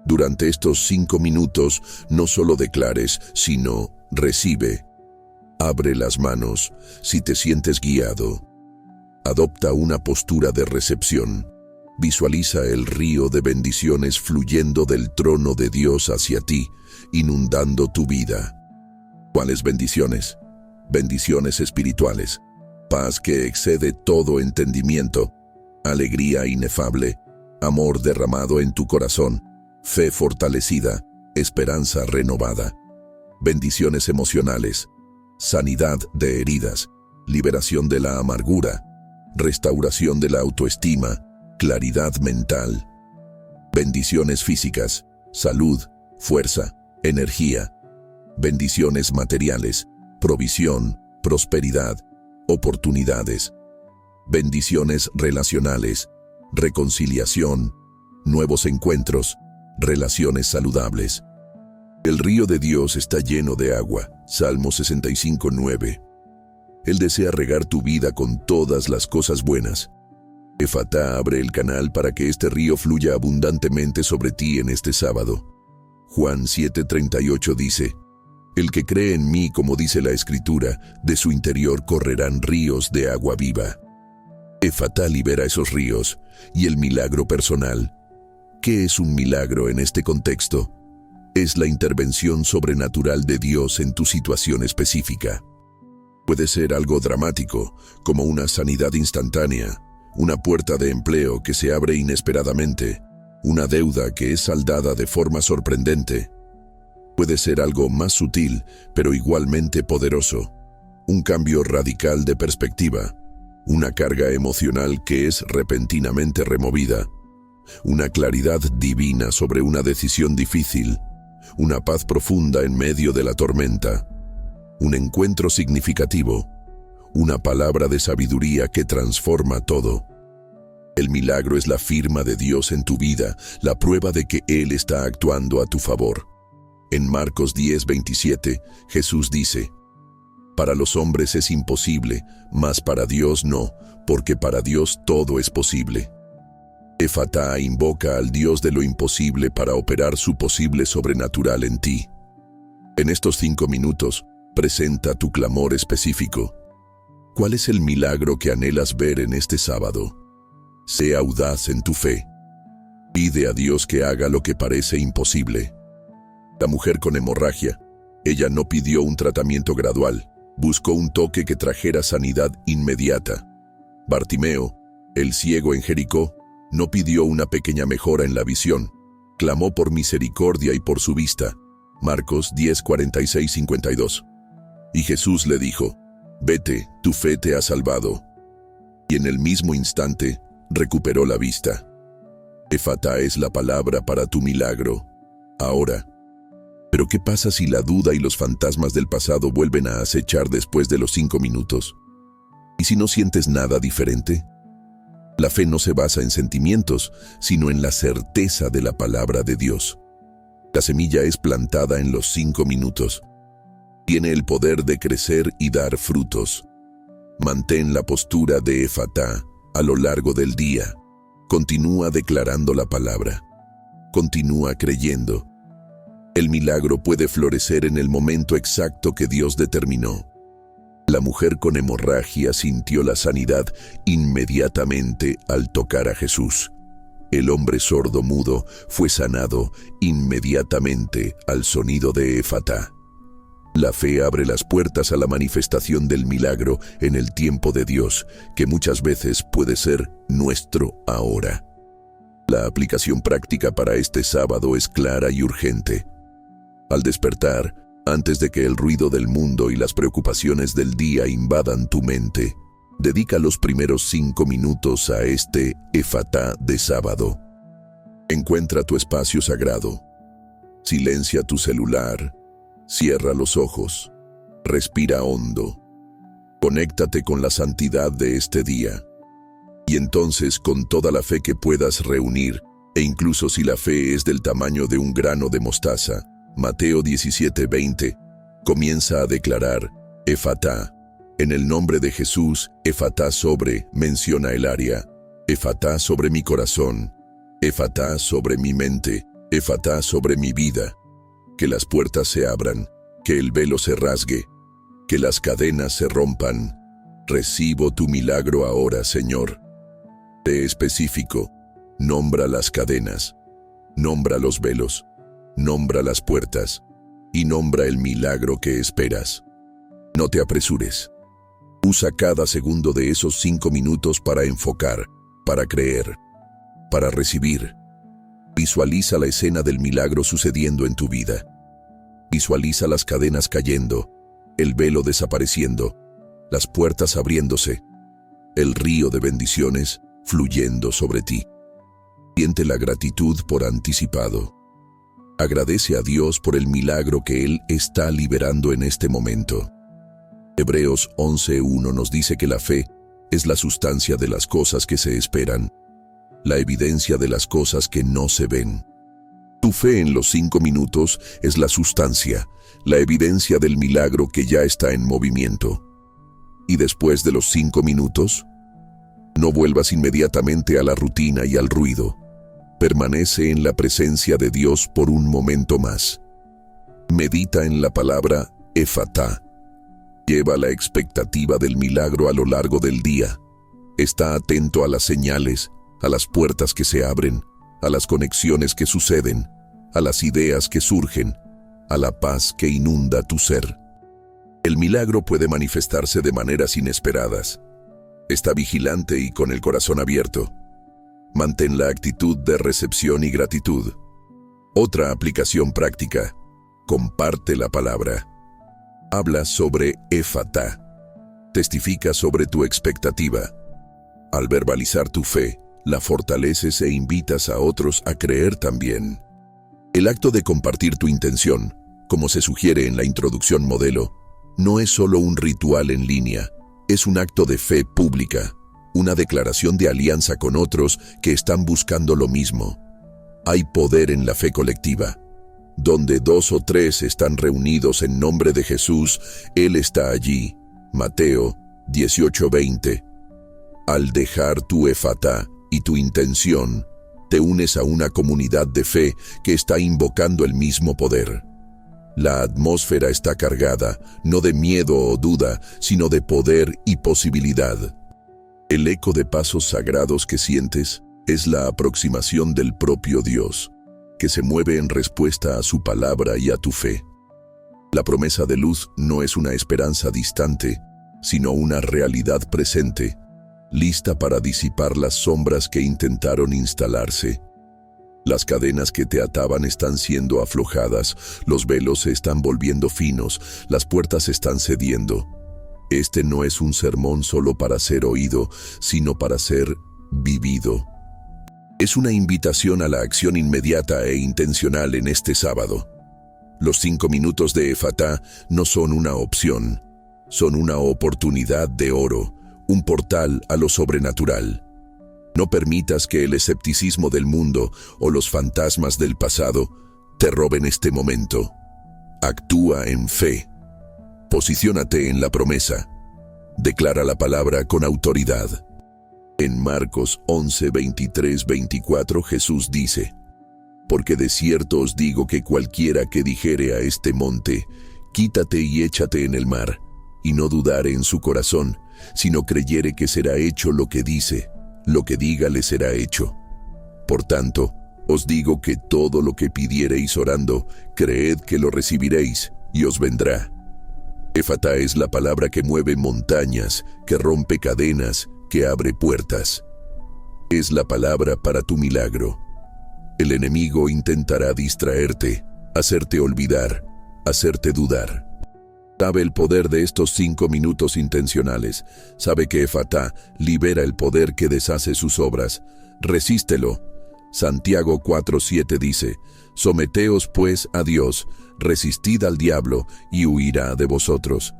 Durante estos 5 minutos, no solo declares, sino recibe. Abre las manos si te sientes guiado. Adopta una postura de recepción. Visualiza el río de bendiciones fluyendo del trono de Dios hacia ti, inundando tu vida. ¿Cuáles bendiciones? Bendiciones espirituales, paz que excede todo entendimiento, alegría inefable, amor derramado en tu corazón, fe fortalecida, esperanza renovada. Bendiciones emocionales, sanidad de heridas, liberación de la amargura, restauración de la autoestima, claridad mental. Bendiciones físicas, salud, fuerza, energía. Bendiciones materiales, provisión, prosperidad, oportunidades. Bendiciones relacionales, reconciliación, nuevos encuentros, relaciones saludables. El río de Dios está lleno de agua. Salmo 65:9. Él desea regar tu vida con todas las cosas buenas. Efatá abre el canal para que este río fluya abundantemente sobre ti en este sábado. Juan 7:38 dice, El que cree en mí, como dice la Escritura, de su interior correrán ríos de agua viva. Efatá libera esos ríos y el milagro personal. ¿Qué es un milagro en este contexto? Es la intervención sobrenatural de Dios en tu situación específica. Puede ser algo dramático, como una sanidad instantánea, una puerta de empleo que se abre inesperadamente, una deuda que es saldada de forma sorprendente. Puede ser algo más sutil, pero igualmente poderoso, un cambio radical de perspectiva, una carga emocional que es repentinamente removida, una claridad divina sobre una decisión difícil, una paz profunda en medio de la tormenta, un encuentro significativo, una palabra de sabiduría que transforma todo. El milagro es la firma de Dios en tu vida, la prueba de que Él está actuando a tu favor. En Marcos 10:27, Jesús dice: «Para los hombres es imposible, mas para Dios no, porque para Dios todo es posible». Efatá invoca al Dios de lo imposible para operar su posible sobrenatural en ti. En estos 5 minutos, presenta tu clamor específico. ¿Cuál es el milagro que anhelas ver en este sábado? Sé audaz en tu fe. Pide a Dios que haga lo que parece imposible. La mujer con hemorragia, ella no pidió un tratamiento gradual, buscó un toque que trajera sanidad inmediata. Bartimeo, el ciego en Jericó, no pidió una pequeña mejora en la visión, clamó por misericordia y por su vista. Marcos 10:46-52. Y Jesús le dijo: «Vete, tu fe te ha salvado». Y en el mismo instante, recuperó la vista. Efatá es la palabra para tu milagro, ahora. Pero ¿qué pasa si la duda y los fantasmas del pasado vuelven a acechar después de los 5 minutos? ¿Y si no sientes nada diferente? La fe no se basa en sentimientos, sino en la certeza de la palabra de Dios. La semilla es plantada en los 5 minutos. Tiene el poder de crecer y dar frutos. Mantén la postura de Efatá a lo largo del día. Continúa declarando la palabra. Continúa creyendo. El milagro puede florecer en el momento exacto que Dios determinó. La mujer con hemorragia sintió la sanidad inmediatamente al tocar a Jesús. El hombre sordo-mudo fue sanado inmediatamente al sonido de Efatá. La fe abre las puertas a la manifestación del milagro en el tiempo de Dios, que muchas veces puede ser nuestro ahora. La aplicación práctica para este sábado es clara y urgente. Al despertar, antes de que el ruido del mundo y las preocupaciones del día invadan tu mente, dedica los primeros 5 minutos a este Efatá de sábado. Encuentra tu espacio sagrado. Silencia tu celular. Cierra los ojos. Respira hondo. Conéctate con la santidad de este día. Y entonces, con toda la fe que puedas reunir, e incluso si la fe es del tamaño de un grano de mostaza, Mateo 17:20, comienza a declarar: Efatá. En el nombre de Jesús, Efatá sobre, menciona el área. Efatá sobre mi corazón. Efatá sobre mi mente. Efatá sobre mi vida. Que las puertas se abran, que el velo se rasgue, que las cadenas se rompan. Recibo tu milagro ahora, Señor. Sé específico. Nombra las cadenas. Nombra los velos. Nombra las puertas. Y nombra el milagro que esperas. No te apresures. Usa cada segundo de esos 5 minutos para enfocar, para creer, para recibir. Visualiza la escena del milagro sucediendo en tu vida. Visualiza las cadenas cayendo, el velo desapareciendo, las puertas abriéndose, el río de bendiciones fluyendo sobre ti. Siente la gratitud por anticipado. Agradece a Dios por el milagro que Él está liberando en este momento. Hebreos 11:1 nos dice que la fe es la sustancia de las cosas que se esperan, la evidencia de las cosas que no se ven. Tu fe en los 5 minutos es la sustancia, la evidencia del milagro que ya está en movimiento. Y después de los 5 minutos, no vuelvas inmediatamente a la rutina y al ruido. Permanece en la presencia de Dios por un momento más. Medita en la palabra Efatá. Lleva la expectativa del milagro a lo largo del día. Está atento a las señales, a las puertas que se abren, a las conexiones que suceden, a las ideas que surgen, a la paz que inunda tu ser. El milagro puede manifestarse de maneras inesperadas. Está vigilante y con el corazón abierto. Mantén la actitud de recepción y gratitud. Otra aplicación práctica. Comparte la palabra. Habla sobre Éfata. Testifica sobre tu expectativa. Al verbalizar tu fe, la fortaleces e invitas a otros a creer también. El acto de compartir tu intención, como se sugiere en la introducción modelo, no es solo un ritual en línea, es un acto de fe pública, una declaración de alianza con otros que están buscando lo mismo. Hay poder en la fe colectiva. Donde 2 o 3 están reunidos en nombre de Jesús, Él está allí. Mateo 18:20. Al dejar tu Éfata y tu intención, te unes a una comunidad de fe que está invocando el mismo poder. La atmósfera está cargada, no de miedo o duda, sino de poder y posibilidad. El eco de pasos sagrados que sientes es la aproximación del propio Dios, que se mueve en respuesta a su palabra y a tu fe. La promesa de luz no es una esperanza distante, sino una realidad presente, lista para disipar las sombras que intentaron instalarse. Las cadenas que te ataban están siendo aflojadas, los velos se están volviendo finos, las puertas están cediendo. Este no es un sermón solo para ser oído, sino para ser vivido. Es una invitación a la acción inmediata e intencional en este sábado. Los 5 minutos de Éfata no son una opción, son una oportunidad de oro, un portal a lo sobrenatural. No permitas que el escepticismo del mundo o los fantasmas del pasado te roben este momento. Actúa en fe. Posiciónate en la promesa. Declara la palabra con autoridad. En Marcos 11, 23, 24 Jesús dice: Porque de cierto os digo que cualquiera que dijere a este monte, quítate y échate en el mar, y no dudare en su corazón, sino creyere que será hecho lo que dice, lo que diga le será hecho. Por tanto, os digo que todo lo que pidiereis orando, creed que lo recibiréis, y os vendrá. Éfata es la palabra que mueve montañas, que rompe cadenas, que abre puertas. Es la palabra para tu milagro. El enemigo intentará distraerte, hacerte olvidar, hacerte dudar. Sabe el poder de estos 5 minutos intencionales. Sabe que Éfata libera el poder que deshace sus obras. Resístelo. Santiago 4:7 dice: Someteos pues a Dios, resistid al diablo y huirá de vosotros.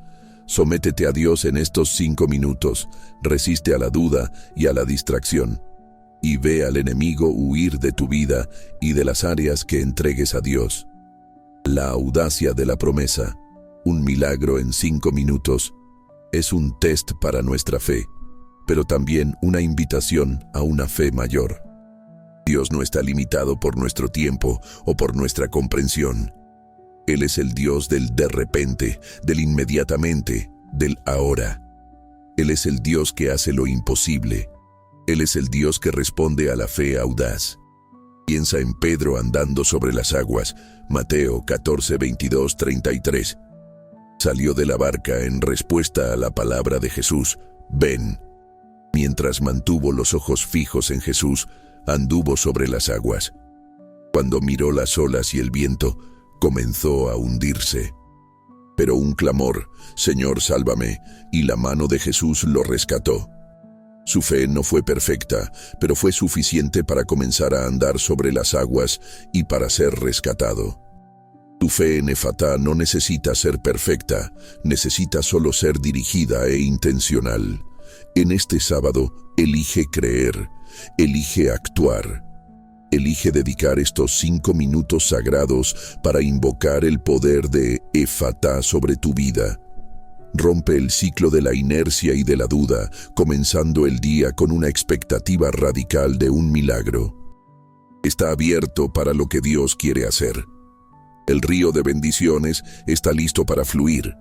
Sométete a Dios en estos 5 minutos, resiste a la duda y a la distracción, y ve al enemigo huir de tu vida y de las áreas que entregues a Dios. La audacia de la promesa, un milagro en 5 minutos, es un test para nuestra fe, pero también una invitación a una fe mayor. Dios no está limitado por nuestro tiempo o por nuestra comprensión. Él es el Dios del de repente, del inmediatamente, del ahora. Él es el Dios que hace lo imposible. Él es el Dios que responde a la fe audaz. Piensa en Pedro andando sobre las aguas, Mateo 14, 22, 33. Salió de la barca en respuesta a la palabra de Jesús, ven. Mientras mantuvo los ojos fijos en Jesús, anduvo sobre las aguas. Cuando miró las olas y el viento, comenzó a hundirse. Pero un clamor, Señor, sálvame, y la mano de Jesús lo rescató. Su fe no fue perfecta, pero fue suficiente para comenzar a andar sobre las aguas y para ser rescatado. Tu fe en Éfata no necesita ser perfecta, necesita solo ser dirigida e intencional. En este sábado, elige creer, elige actuar. Elige dedicar estos 5 minutos sagrados para invocar el poder de Éfata sobre tu vida. Rompe el ciclo de la inercia y de la duda, comenzando el día con una expectativa radical de un milagro. Está abierto para lo que Dios quiere hacer. El río de bendiciones está listo para fluir.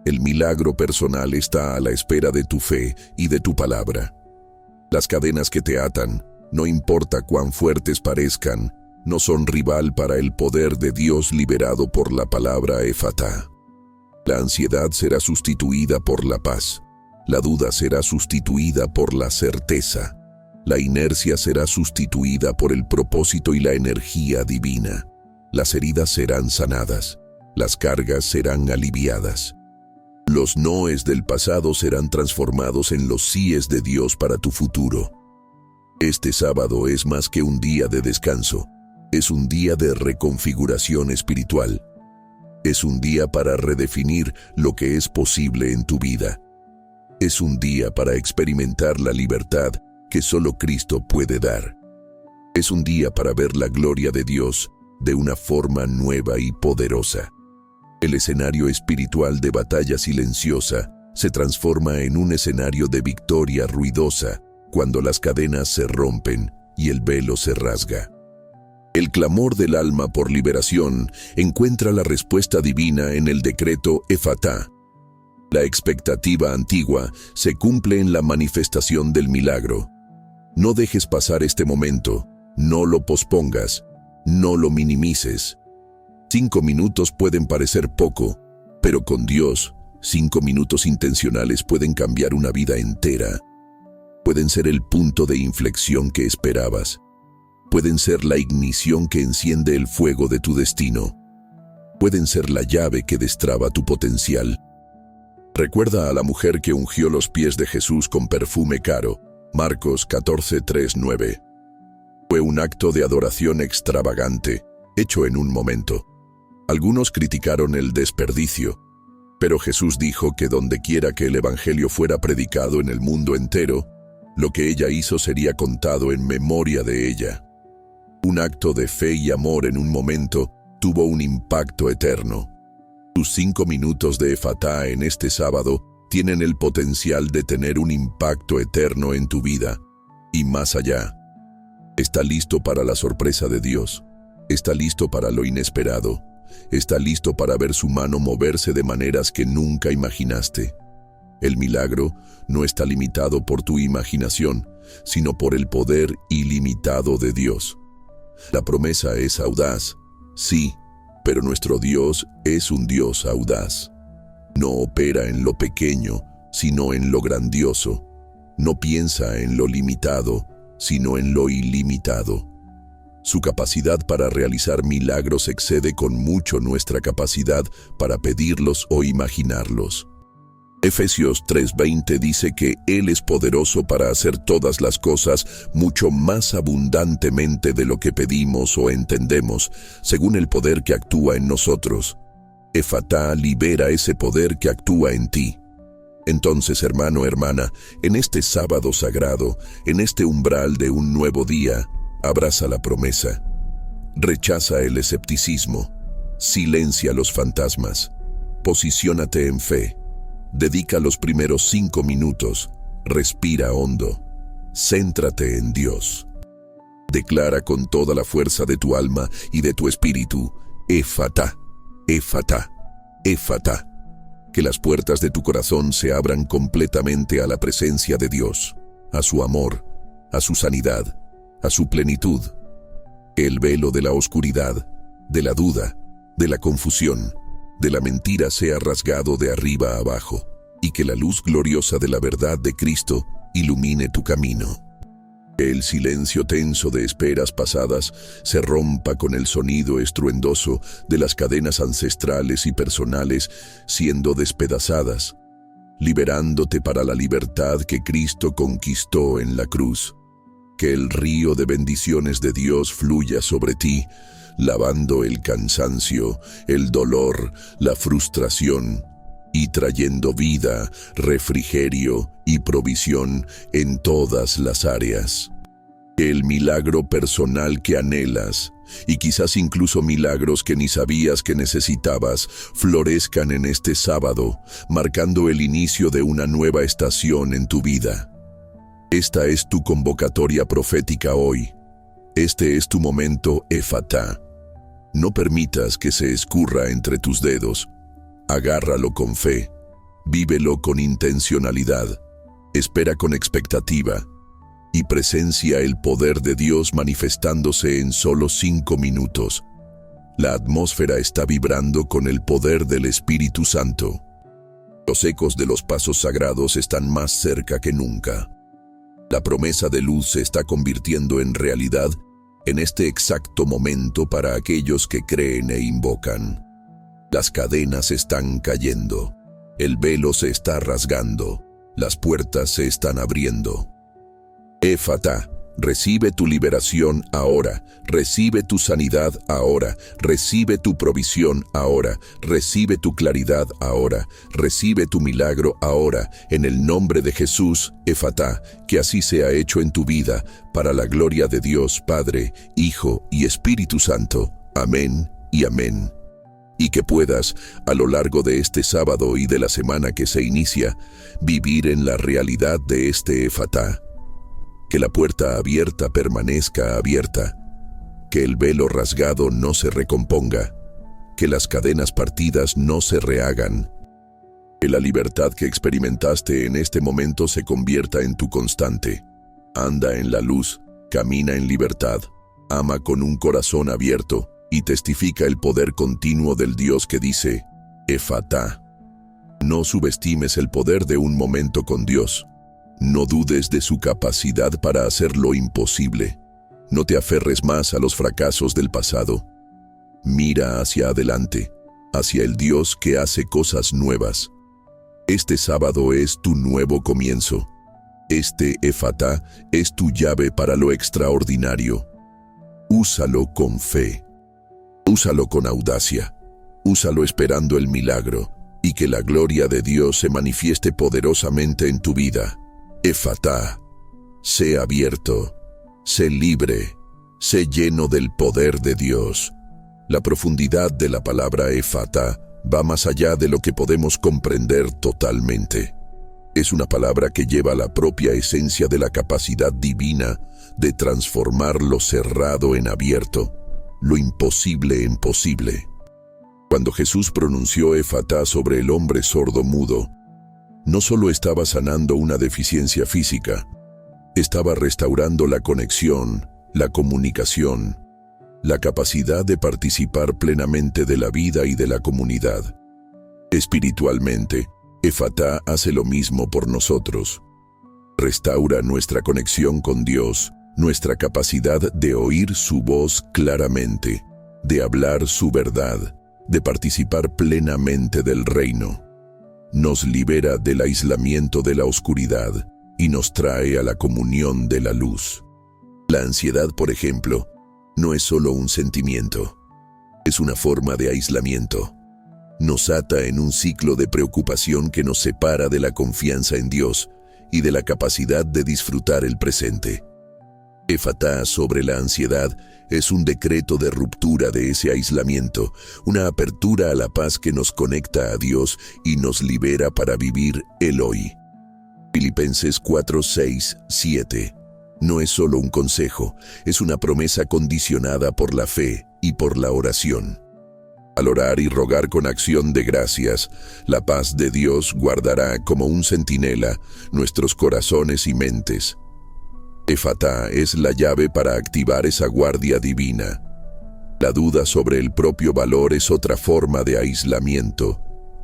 El milagro personal está a la espera de tu fe y de tu palabra. Las cadenas que te atan, no importa cuán fuertes parezcan, no son rival para el poder de Dios liberado por la palabra Éfata. La ansiedad será sustituida por la paz. La duda será sustituida por la certeza. La inercia será sustituida por el propósito y la energía divina. Las heridas serán sanadas. Las cargas serán aliviadas. Los noes del pasado serán transformados en los síes de Dios para tu futuro. Este sábado es más que un día de descanso. Es un día de reconfiguración espiritual. Es un día para redefinir lo que es posible en tu vida. Es un día para experimentar la libertad que solo Cristo puede dar. Es un día para ver la gloria de Dios de una forma nueva y poderosa. El escenario espiritual de batalla silenciosa se transforma en un escenario de victoria ruidosa cuando las cadenas se rompen y el velo se rasga. El clamor del alma por liberación encuentra la respuesta divina en el decreto Efatá. La expectativa antigua se cumple en la manifestación del milagro. No dejes pasar este momento, no lo pospongas, no lo minimices. 5 minutos pueden parecer poco, pero con Dios, 5 minutos intencionales pueden cambiar una vida entera. Pueden ser el punto de inflexión que esperabas. Pueden ser la ignición que enciende el fuego de tu destino. Pueden ser la llave que destraba tu potencial. Recuerda a la mujer que ungió los pies de Jesús con perfume caro. Marcos 14:3-9. Fue un acto de adoración extravagante, hecho en un momento. Algunos criticaron el desperdicio, pero Jesús dijo que donde quiera que el evangelio fuera predicado en el mundo entero, lo que ella hizo sería contado en memoria de ella. Un acto de fe y amor en un momento tuvo un impacto eterno. Tus 5 minutos de Efatá en este sábado tienen el potencial de tener un impacto eterno en tu vida y más allá. Está listo para la sorpresa de Dios. Está listo para lo inesperado. Está listo para ver su mano moverse de maneras que nunca imaginaste. El milagro no está limitado por tu imaginación, sino por el poder ilimitado de Dios. La promesa es audaz, sí, pero nuestro Dios es un Dios audaz. No opera en lo pequeño, sino en lo grandioso. No piensa en lo limitado, sino en lo ilimitado. Su capacidad para realizar milagros excede con mucho nuestra capacidad para pedirlos o imaginarlos. Efesios 3:20 dice que Él es poderoso para hacer todas las cosas mucho más abundantemente de lo que pedimos o entendemos, según el poder que actúa en nosotros. Efatá libera ese poder que actúa en ti. Entonces, hermano, hermana, en este sábado sagrado, en este umbral de un nuevo día, abraza la promesa. Rechaza el escepticismo. Silencia los fantasmas. Posiciónate en fe. Dedica los primeros 5 minutos. Respira hondo. Céntrate en Dios. Declara con toda la fuerza de tu alma y de tu espíritu, Efatá, Efatá, Efatá. Que las puertas de tu corazón se abran completamente a la presencia de Dios, a su amor, a su sanidad, a su plenitud. Que el velo de la oscuridad, de la duda, de la confusión, de la mentira sea rasgado de arriba a abajo, y que la luz gloriosa de la verdad de Cristo ilumine tu camino. Que el silencio tenso de esperas pasadas se rompa con el sonido estruendoso de las cadenas ancestrales y personales siendo despedazadas, liberándote para la libertad que Cristo conquistó en la cruz. Que el río de bendiciones de Dios fluya sobre ti, lavando el cansancio, el dolor, la frustración, y trayendo vida, refrigerio y provisión en todas las áreas. Que el milagro personal que anhelas, y quizás incluso milagros que ni sabías que necesitabas, florezcan en este sábado, marcando el inicio de una nueva estación en tu vida. Esta es tu convocatoria profética hoy. Este es tu momento, Efatá. No permitas que se escurra entre tus dedos. Agárralo con fe. Vívelo con intencionalidad. Espera con expectativa. Y presencia el poder de Dios manifestándose en solo 5 minutos. La atmósfera está vibrando con el poder del Espíritu Santo. Los ecos de los pasos sagrados están más cerca que nunca. La promesa de luz se está convirtiendo en realidad en este exacto momento para aquellos que creen e invocan. Las cadenas están cayendo. El velo se está rasgando. Las puertas se están abriendo. Éfata, recibe tu liberación ahora, recibe tu sanidad ahora, recibe tu provisión ahora, recibe tu claridad ahora, recibe tu milagro ahora, en el nombre de Jesús, Éfata, que así sea hecho en tu vida, para la gloria de Dios Padre, Hijo y Espíritu Santo. Amén y amén. Y que puedas, a lo largo de este sábado y de la semana que se inicia, vivir en la realidad de este Éfata. Que la puerta abierta permanezca abierta, que el velo rasgado no se recomponga, que las cadenas partidas no se rehagan, que la libertad que experimentaste en este momento se convierta en tu constante. Anda en la luz, camina en libertad, ama con un corazón abierto y testifica el poder continuo del Dios que dice, Éfata. No subestimes el poder de un momento con Dios. No dudes de su capacidad para hacer lo imposible. No te aferres más a los fracasos del pasado. Mira hacia adelante, hacia el Dios que hace cosas nuevas. Este sábado es tu nuevo comienzo. Este Éfata es tu llave para lo extraordinario. Úsalo con fe. Úsalo con audacia. Úsalo esperando el milagro y que la gloria de Dios se manifieste poderosamente en tu vida. Éfata, sé abierto, sé libre, sé lleno del poder de Dios. La profundidad de la palabra Éfata va más allá de lo que podemos comprender totalmente. Es una palabra que lleva la propia esencia de la capacidad divina de transformar lo cerrado en abierto, lo imposible en posible. Cuando Jesús pronunció Éfata sobre el hombre sordo-mudo, no solo estaba sanando una deficiencia física, estaba restaurando la conexión, la comunicación, la capacidad de participar plenamente de la vida y de la comunidad. Espiritualmente, Éfata hace lo mismo por nosotros. Restaura nuestra conexión con Dios, nuestra capacidad de oír su voz claramente, de hablar su verdad, de participar plenamente del reino. Nos libera del aislamiento de la oscuridad y nos trae a la comunión de la luz. La ansiedad, por ejemplo, no es solo un sentimiento, es una forma de aislamiento. Nos ata en un ciclo de preocupación que nos separa de la confianza en Dios y de la capacidad de disfrutar el presente. Éfata sobre la ansiedad es un decreto de ruptura de ese aislamiento, una apertura a la paz que nos conecta a Dios y nos libera para vivir el hoy. Filipenses 4, 6, 7. No es solo un consejo, es una promesa condicionada por la fe y por la oración. Al orar y rogar con acción de gracias, la paz de Dios guardará como un centinela nuestros corazones y mentes. Éfata es la llave para activar esa guardia divina. La duda sobre el propio valor es otra forma de aislamiento,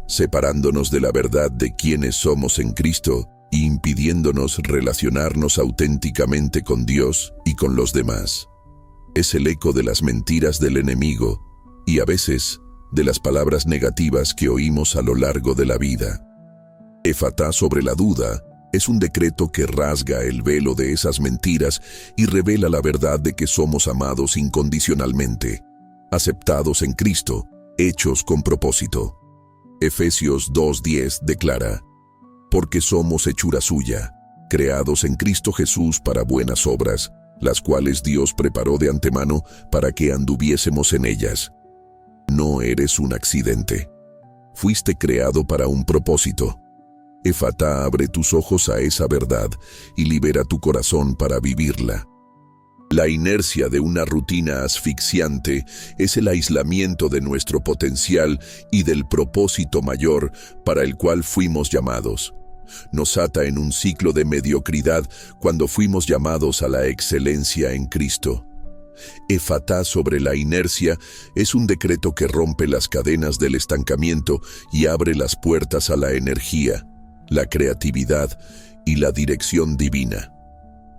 separándonos de la verdad de quiénes somos en Cristo e impidiéndonos relacionarnos auténticamente con Dios y con los demás. Es el eco de las mentiras del enemigo y a veces de las palabras negativas que oímos a lo largo de la vida. Éfata sobre la duda es un decreto que rasga el velo de esas mentiras y revela la verdad de que somos amados incondicionalmente, aceptados en Cristo, hechos con propósito. Efesios 2:10 declara, porque somos hechura suya, creados en Cristo Jesús para buenas obras, las cuales Dios preparó de antemano para que anduviésemos en ellas. No eres un accidente. Fuiste creado para un propósito. Éfata abre tus ojos a esa verdad y libera tu corazón para vivirla. La inercia de una rutina asfixiante es el aislamiento de nuestro potencial y del propósito mayor para el cual fuimos llamados. Nos ata en un ciclo de mediocridad cuando fuimos llamados a la excelencia en Cristo. Efatá sobre la inercia es un decreto que rompe las cadenas del estancamiento y abre las puertas a la energía, la creatividad y la dirección divina.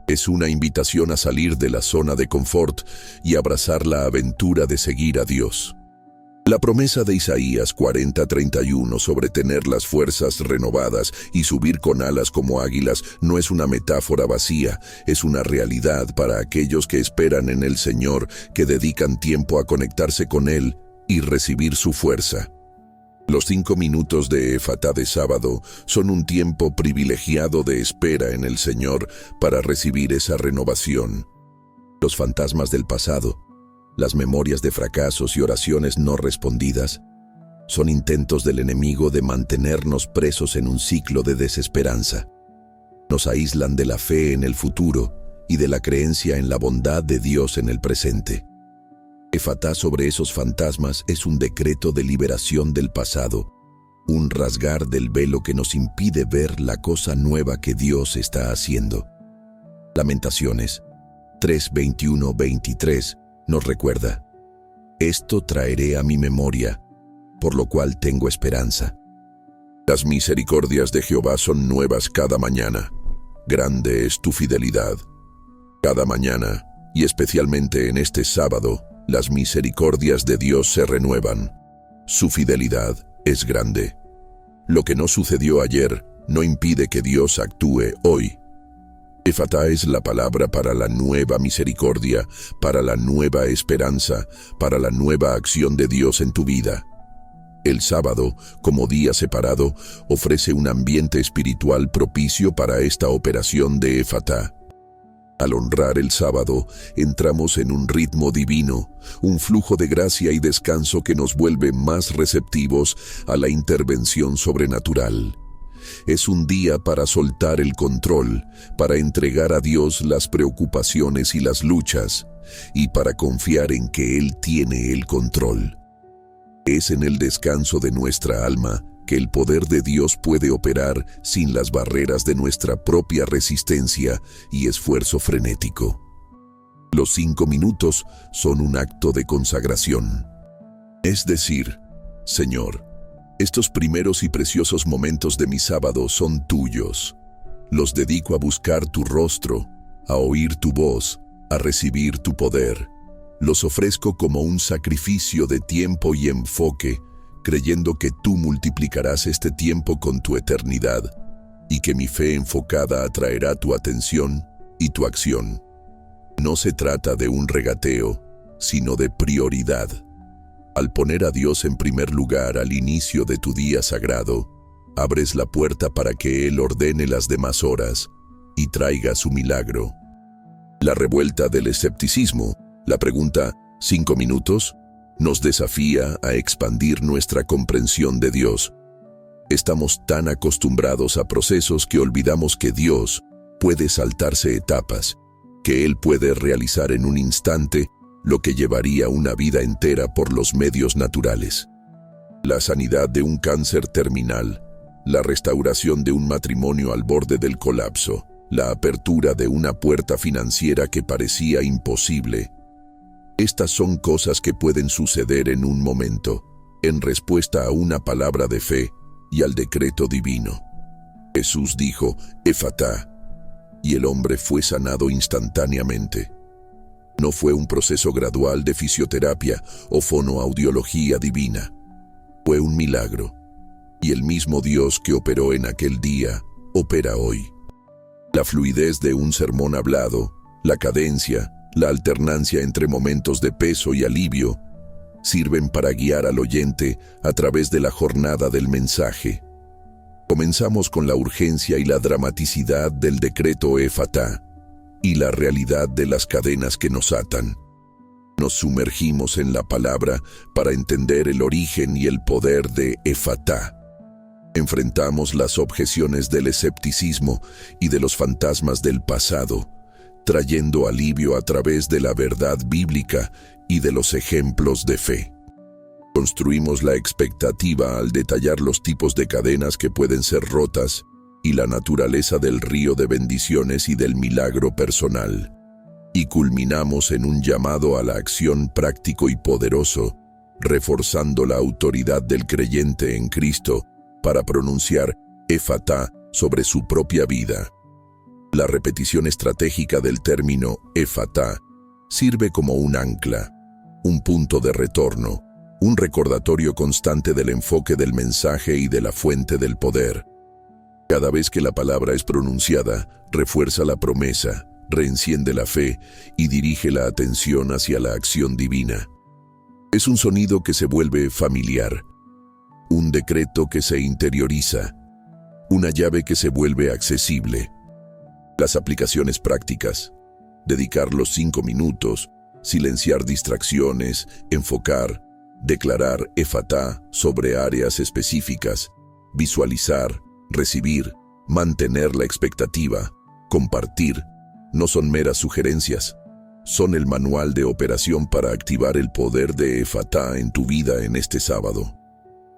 Es una invitación a salir de la zona de confort y abrazar la aventura de seguir a Dios. La promesa de Isaías 40:31 sobre tener las fuerzas renovadas y subir con alas como águilas no es una metáfora vacía, es una realidad para aquellos que esperan en el Señor, que dedican tiempo a conectarse con Él y recibir su fuerza. Los 5 minutos de Efatá de sábado son un tiempo privilegiado de espera en el Señor para recibir esa renovación. Los fantasmas del pasado, las memorias de fracasos y oraciones no respondidas, son intentos del enemigo de mantenernos presos en un ciclo de desesperanza. Nos aíslan de la fe en el futuro y de la creencia en la bondad de Dios en el presente. Efatá sobre esos fantasmas es un decreto de liberación del pasado, un rasgar del velo que nos impide ver la cosa nueva que Dios está haciendo. Lamentaciones 3:21-23 nos recuerda: esto traeré a mi memoria, por lo cual tengo esperanza. Las misericordias de Jehová son nuevas cada mañana. Grande es tu fidelidad. Cada mañana, y especialmente en este sábado, las misericordias de Dios se renuevan. Su fidelidad es grande. Lo que no sucedió ayer no impide que Dios actúe hoy. Efatá es la palabra para la nueva misericordia, para la nueva esperanza, para la nueva acción de Dios en tu vida. El sábado, como día separado, ofrece un ambiente espiritual propicio para esta operación de Efatá. Al honrar el sábado, entramos en un ritmo divino, un flujo de gracia y descanso que nos vuelve más receptivos a la intervención sobrenatural. Es un día para soltar el control, para entregar a Dios las preocupaciones y las luchas, y para confiar en que Él tiene el control. Es en el descanso de nuestra alma que el poder de Dios puede operar sin las barreras de nuestra propia resistencia y esfuerzo frenético. Los 5 minutos son un acto de consagración. Es decir, Señor, estos primeros y preciosos momentos de mi sábado son tuyos. Los dedico a buscar tu rostro, a oír tu voz, a recibir tu poder. Los ofrezco como un sacrificio de tiempo y enfoque, creyendo que tú multiplicarás este tiempo con tu eternidad y que mi fe enfocada atraerá tu atención y tu acción. No se trata de un regateo, sino de prioridad. Al poner a Dios en primer lugar al inicio de tu día sagrado, abres la puerta para que Él ordene las demás horas y traiga su milagro. La revuelta del escepticismo, la pregunta ¿5 minutos?, nos desafía a expandir nuestra comprensión de Dios. Estamos tan acostumbrados a procesos que olvidamos que Dios puede saltarse etapas, que Él puede realizar en un instante lo que llevaría una vida entera por los medios naturales. La sanidad de un cáncer terminal, la restauración de un matrimonio al borde del colapso, la apertura de una puerta financiera que parecía imposible. Estas son cosas que pueden suceder en un momento, en respuesta a una palabra de fe y al decreto divino. Jesús dijo, Efatá, y el hombre fue sanado instantáneamente. No fue un proceso gradual de fisioterapia o fonoaudiología divina. Fue un milagro, y el mismo Dios que operó en aquel día, opera hoy. La fluidez de un sermón hablado, la cadencia, la alternancia entre momentos de peso y alivio, sirven para guiar al oyente a través de la jornada del mensaje. Comenzamos con la urgencia y la dramaticidad del decreto Efatá y la realidad de las cadenas que nos atan. Nos sumergimos en la palabra para entender el origen y el poder de Efatá. Enfrentamos las objeciones del escepticismo y de los fantasmas del pasado, trayendo alivio a través de la verdad bíblica y de los ejemplos de fe. Construimos la expectativa al detallar los tipos de cadenas que pueden ser rotas y la naturaleza del río de bendiciones y del milagro personal. y culminamos en un llamado a la acción práctico y poderoso, reforzando la autoridad del creyente en Cristo para pronunciar Efatá sobre su propia vida. La repetición estratégica del término Efatá sirve como un ancla, un punto de retorno, un recordatorio constante del enfoque del mensaje y de la fuente del poder. Cada vez que la palabra es pronunciada, refuerza la promesa, reenciende la fe y dirige la atención hacia la acción divina. Es un sonido que se vuelve familiar, un decreto que se interioriza, una llave que se vuelve accesible. Las aplicaciones prácticas: dedicar los 5 minutos, silenciar distracciones, enfocar, declarar Efatá sobre áreas específicas, visualizar, recibir, mantener la expectativa, compartir, no son meras sugerencias, son el manual de operación para activar el poder de Efatá en tu vida en este sábado.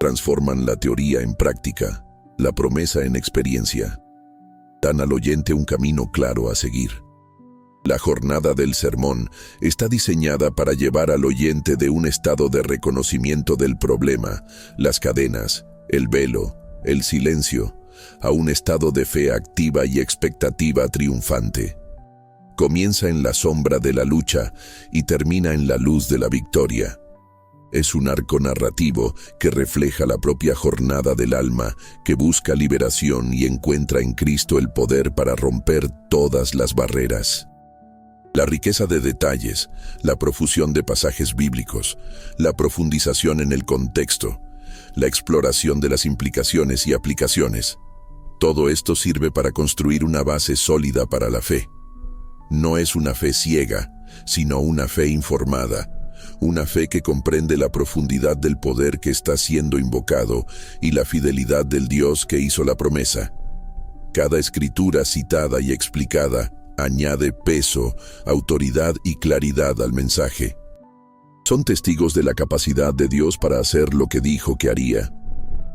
Transforman la teoría en práctica, la promesa en experiencia. Dan al oyente un camino claro a seguir. La jornada del sermón está diseñada para llevar al oyente de un estado de reconocimiento del problema, las cadenas, el velo, el silencio, a un estado de fe activa y expectativa triunfante. Comienza en la sombra de la lucha y termina en la luz de la victoria. Es un arco narrativo que refleja la propia jornada del alma, que busca liberación y encuentra en Cristo el poder para romper todas las barreras. La riqueza de detalles, la profusión de pasajes bíblicos, la profundización en el contexto, la exploración de las implicaciones y aplicaciones. Todo esto sirve para construir una base sólida para la fe. No es una fe ciega, sino una fe informada, una fe que comprende la profundidad del poder que está siendo invocado y la fidelidad del Dios que hizo la promesa. Cada escritura citada y explicada añade peso, autoridad y claridad al mensaje. Son testigos de la capacidad de Dios para hacer lo que dijo que haría.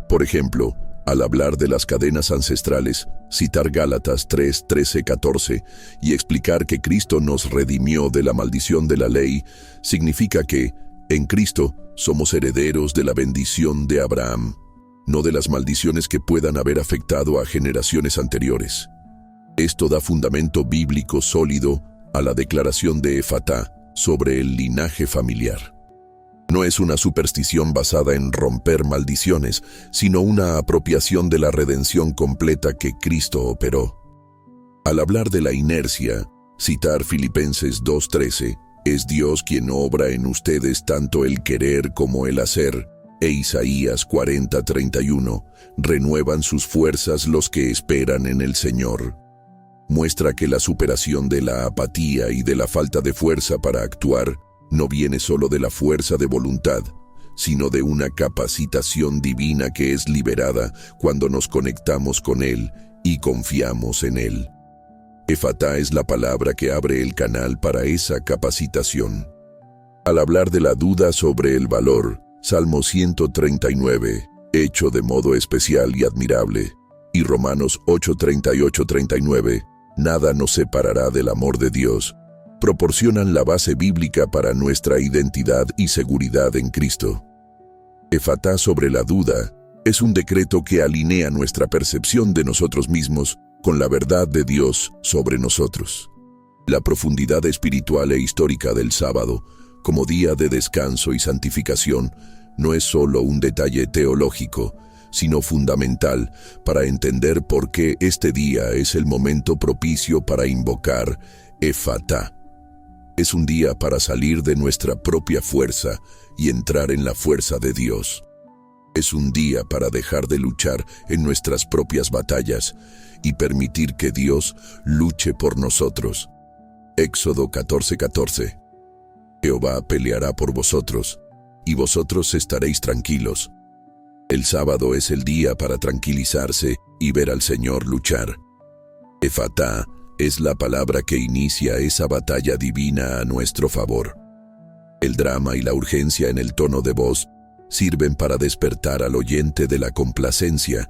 Por ejemplo, al hablar de las cadenas ancestrales, citar Gálatas 3, 13, 14 y explicar que Cristo nos redimió de la maldición de la ley, significa que, en Cristo, somos herederos de la bendición de Abraham, no de las maldiciones que puedan haber afectado a generaciones anteriores. Esto da fundamento bíblico sólido a la declaración de Efatá sobre el linaje familiar. No es una superstición basada en romper maldiciones, sino una apropiación de la redención completa que Cristo operó. Al hablar de la inercia, citar Filipenses 2:13, es Dios quien obra en ustedes tanto el querer como el hacer, e Isaías 40:31, renuevan sus fuerzas los que esperan en el Señor. Muestra que la superación de la apatía y de la falta de fuerza para actuar no viene solo de la fuerza de voluntad, sino de una capacitación divina que es liberada cuando nos conectamos con Él y confiamos en Él. Efatá es la palabra que abre el canal para esa capacitación. Al hablar de la duda sobre el valor, Salmo 139, hecho de modo especial y admirable, y Romanos 8:38-39, nada nos separará del amor de Dios, proporcionan la base bíblica para nuestra identidad y seguridad en Cristo. Efatá sobre la duda es un decreto que alinea nuestra percepción de nosotros mismos con la verdad de Dios sobre nosotros. La profundidad espiritual e histórica del sábado, como día de descanso y santificación, no es solo un detalle teológico, sino fundamental para entender por qué este día es el momento propicio para invocar Efatá. Es un día para salir de nuestra propia fuerza y entrar en la fuerza de Dios. Es un día para dejar de luchar en nuestras propias batallas y permitir que Dios luche por nosotros. Éxodo 14:14. Jehová peleará por vosotros, y vosotros estaréis tranquilos. El sábado es el día para tranquilizarse y ver al Señor luchar. Efatá es la palabra que inicia esa batalla divina a nuestro favor. El drama y la urgencia en el tono de voz sirven para despertar al oyente de la complacencia.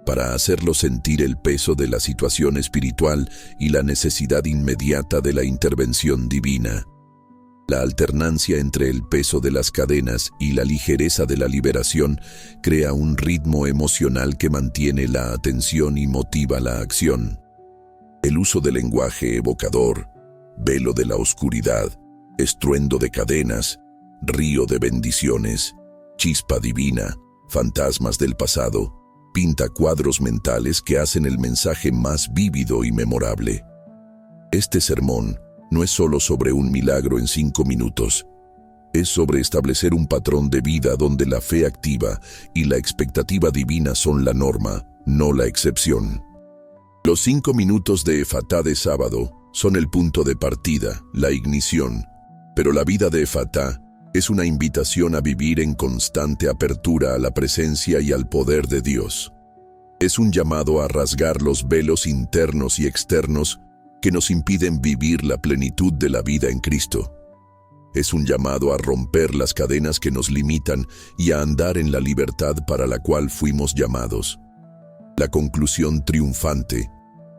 para hacerlo sentir el peso de la situación espiritual y la necesidad inmediata de la intervención divina. La alternancia entre el peso de las cadenas y la ligereza de la liberación crea un ritmo emocional que mantiene la atención y motiva la acción. El uso del lenguaje evocador, velo de la oscuridad, estruendo de cadenas, río de bendiciones, chispa divina, fantasmas del pasado, pinta cuadros mentales que hacen el mensaje más vívido y memorable. Este sermón no es solo sobre un milagro en 5 minutos, es sobre establecer un patrón de vida donde la fe activa y la expectativa divina son la norma, no la excepción. Los 5 minutos de Efatá de sábado son el punto de partida, la ignición, pero la vida de Efatá es una invitación a vivir en constante apertura a la presencia y al poder de Dios. Es un llamado a rasgar los velos internos y externos que nos impiden vivir la plenitud de la vida en Cristo. Es un llamado a romper las cadenas que nos limitan y a andar en la libertad para la cual fuimos llamados. La conclusión triunfante,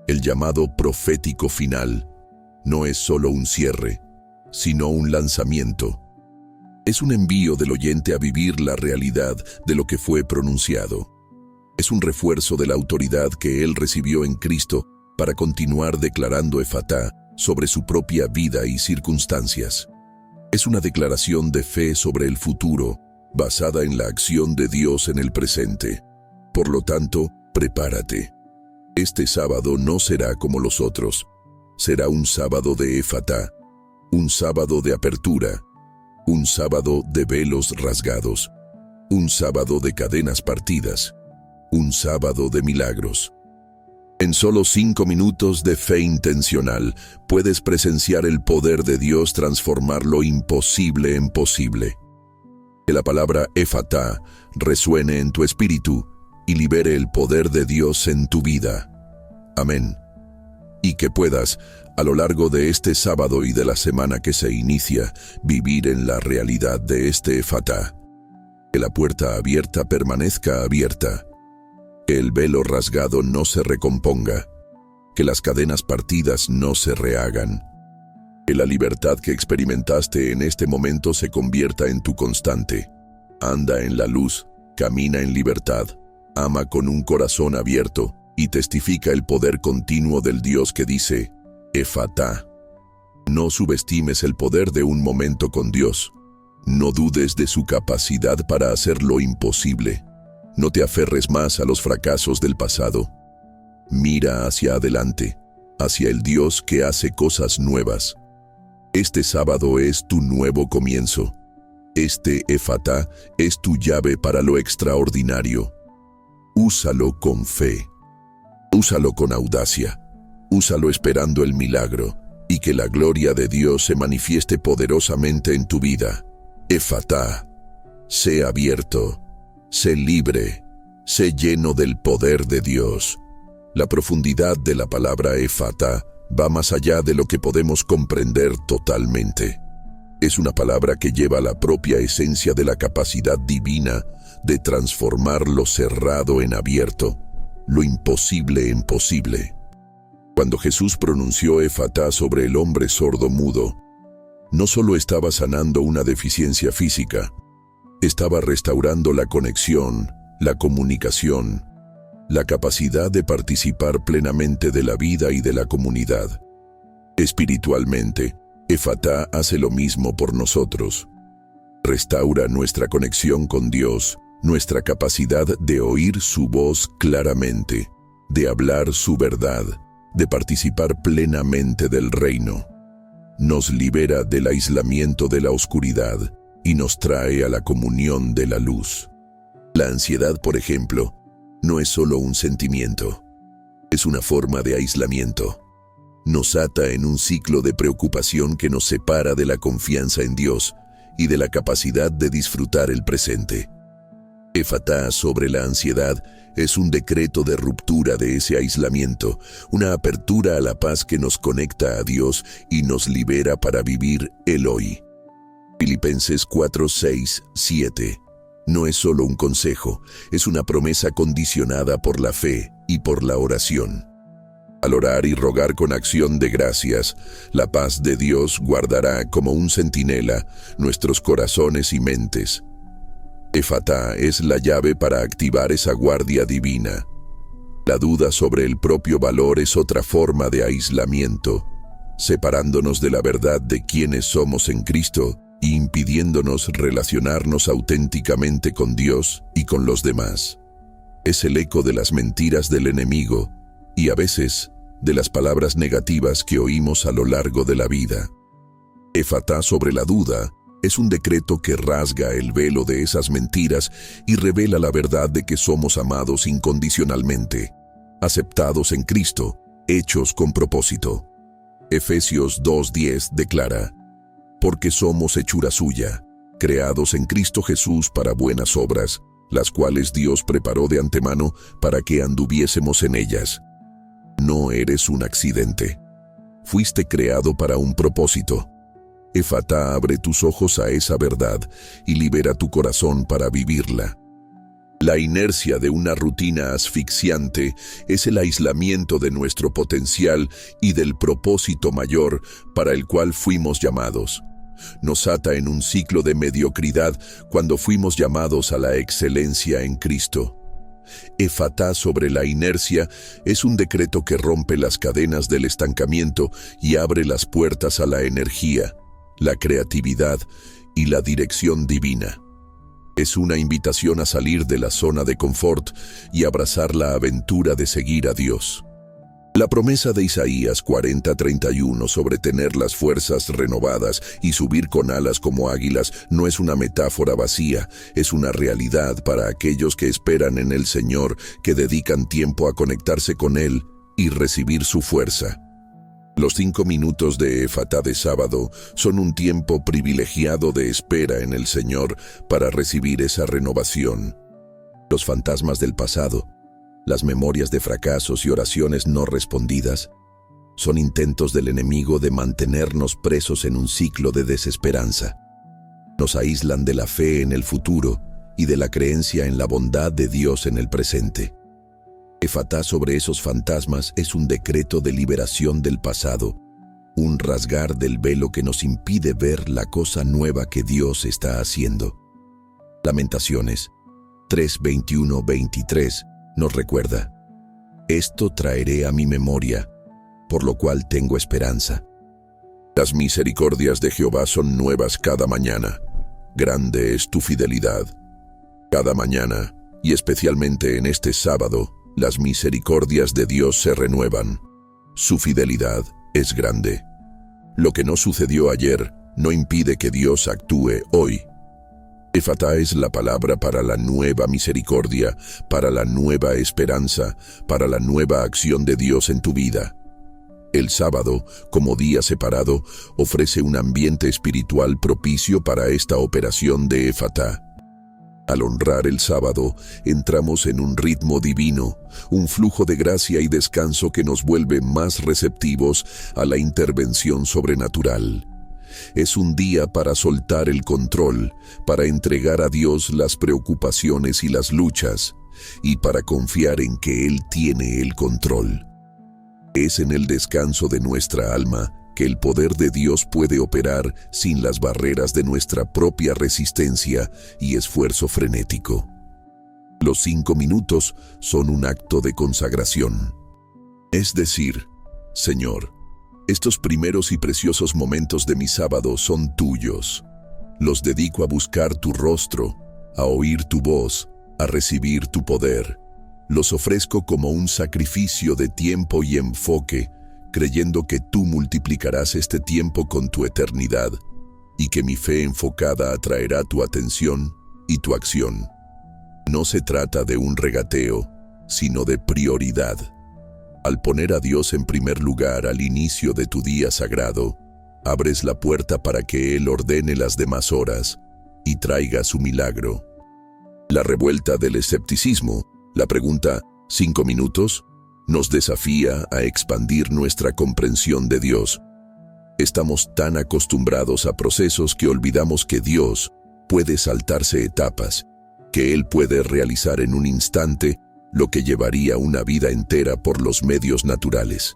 el llamado profético final, no es solo un cierre, sino un lanzamiento. Es un envío del oyente a vivir la realidad de lo que fue pronunciado. Es un refuerzo de la autoridad que él recibió en Cristo para continuar declarando Efatá sobre su propia vida y circunstancias. Es una declaración de fe sobre el futuro, basada en la acción de Dios en el presente. Por lo tanto, prepárate. Este sábado no será como los otros. Será un sábado de Efatá, un sábado de apertura, un sábado de velos rasgados, un sábado de cadenas partidas, un sábado de milagros. En solo 5 minutos de fe intencional, puedes presenciar el poder de Dios transformar lo imposible en posible. Que la palabra Efatá resuene en tu espíritu y libere el poder de Dios en tu vida. Amén. Y que puedas, a lo largo de este sábado y de la semana que se inicia, vivir en la realidad de este Efatá. Que la puerta abierta permanezca abierta. Que el velo rasgado no se recomponga. Que las cadenas partidas no se rehagan. Que la libertad que experimentaste en este momento se convierta en tu constante. Anda en la luz, camina en libertad, ama con un corazón abierto y testifica el poder continuo del Dios que dice, Efatá. No subestimes el poder de un momento con Dios. No dudes de su capacidad para hacer lo imposible. No te aferres más a los fracasos del pasado. Mira hacia adelante, hacia el Dios que hace cosas nuevas. Este sábado es tu nuevo comienzo. Este Efatá es tu llave para lo extraordinario. Úsalo con fe. Úsalo con audacia. Úsalo esperando el milagro y que la gloria de Dios se manifieste poderosamente en tu vida. Efatá, sé abierto, sé libre, sé lleno del poder de Dios. La profundidad de la palabra Efatá va más allá de lo que podemos comprender totalmente. Es una palabra que lleva la propia esencia de la capacidad divina de transformar lo cerrado en abierto, lo imposible en posible. Cuando Jesús pronunció Efatá sobre el hombre sordo-mudo, no solo estaba sanando una deficiencia física, estaba restaurando la conexión, la comunicación, la capacidad de participar plenamente de la vida y de la comunidad. Espiritualmente, Efatá hace lo mismo por nosotros. Restaura nuestra conexión con Dios, nuestra capacidad de oír su voz claramente, de hablar su verdad, de participar plenamente del reino. Nos libera del aislamiento de la oscuridad y nos trae a la comunión de la luz. La ansiedad, por ejemplo, no es solo un sentimiento, es una forma de aislamiento. Nos ata en un ciclo de preocupación que nos separa de la confianza en Dios y de la capacidad de disfrutar el presente. Efatá sobre la ansiedad es un decreto de ruptura de ese aislamiento, una apertura a la paz que nos conecta a Dios y nos libera para vivir el hoy. Filipenses 4, 6, 7. No es solo un consejo, es una promesa condicionada por la fe y por la oración. Al orar y rogar con acción de gracias, la paz de Dios guardará como un centinela nuestros corazones y mentes. Efatá es la llave para activar esa guardia divina. La duda sobre el propio valor es otra forma de aislamiento, separándonos de la verdad de quiénes somos en Cristo y impidiéndonos relacionarnos auténticamente con Dios y con los demás. Es el eco de las mentiras del enemigo y a veces de las palabras negativas que oímos a lo largo de la vida. Efatá sobre la duda es un decreto que rasga el velo de esas mentiras y revela la verdad de que somos amados incondicionalmente, aceptados en Cristo, hechos con propósito. Efesios 2:10 declara: porque somos hechura suya, creados en Cristo Jesús para buenas obras, las cuales Dios preparó de antemano para que anduviésemos en ellas. No eres un accidente. Fuiste creado para un propósito. Efatá abre tus ojos a esa verdad y libera tu corazón para vivirla. La inercia de una rutina asfixiante es el aislamiento de nuestro potencial y del propósito mayor para el cual fuimos llamados. Nos ata en un ciclo de mediocridad cuando fuimos llamados a la excelencia en Cristo. Efatá sobre la inercia es un decreto que rompe las cadenas del estancamiento y abre las puertas a la energía, la creatividad y la dirección divina. Es una invitación a salir de la zona de confort y abrazar la aventura de seguir a Dios. La promesa de Isaías 40:31 sobre tener las fuerzas renovadas y subir con alas como águilas no es una metáfora vacía, es una realidad para aquellos que esperan en el Señor, que dedican tiempo a conectarse con Él y recibir su fuerza. Los 5 minutos de Efatá de sábado son un tiempo privilegiado de espera en el Señor para recibir esa renovación. Los fantasmas del pasado, las memorias de fracasos y oraciones no respondidas, son intentos del enemigo de mantenernos presos en un ciclo de desesperanza. Nos aíslan de la fe en el futuro y de la creencia en la bondad de Dios en el presente. Efatá sobre esos fantasmas es un decreto de liberación del pasado, un rasgar del velo que nos impide ver la cosa nueva que Dios está haciendo. Lamentaciones 3:21-23 nos recuerda: esto traeré a mi memoria, por lo cual tengo esperanza. Las misericordias de Jehová son nuevas cada mañana. Grande es tu fidelidad. Cada mañana, y especialmente en este sábado, las misericordias de Dios se renuevan. Su fidelidad es grande. Lo que no sucedió ayer no impide que Dios actúe hoy. Efatá es la palabra para la nueva misericordia, para la nueva esperanza, para la nueva acción de Dios en tu vida. El sábado, como día separado, ofrece un ambiente espiritual propicio para esta operación de Efatá. Al honrar el sábado, entramos en un ritmo divino, un flujo de gracia y descanso que nos vuelve más receptivos a la intervención sobrenatural. Es un día para soltar el control, para entregar a Dios las preocupaciones y las luchas, y para confiar en que Él tiene el control. Es en el descanso de nuestra alma que el poder de Dios puede operar sin las barreras de nuestra propia resistencia y esfuerzo frenético. Los 5 minutos son un acto de consagración. Es decir, Señor, estos primeros y preciosos momentos de mi sábado son tuyos. Los dedico a buscar tu rostro, a oír tu voz, a recibir tu poder. Los ofrezco como un sacrificio de tiempo y enfoque, creyendo que tú multiplicarás este tiempo con tu eternidad y que mi fe enfocada atraerá tu atención y tu acción. No se trata de un regateo, sino de prioridad. Al poner a Dios en primer lugar al inicio de tu día sagrado, abres la puerta para que Él ordene las demás horas y traiga su milagro. La revuelta del escepticismo, la pregunta ¿5 minutos?, nos desafía a expandir nuestra comprensión de Dios. Estamos tan acostumbrados a procesos que olvidamos que Dios puede saltarse etapas que Él puede realizar en un instante lo que llevaría una vida entera por los medios naturales.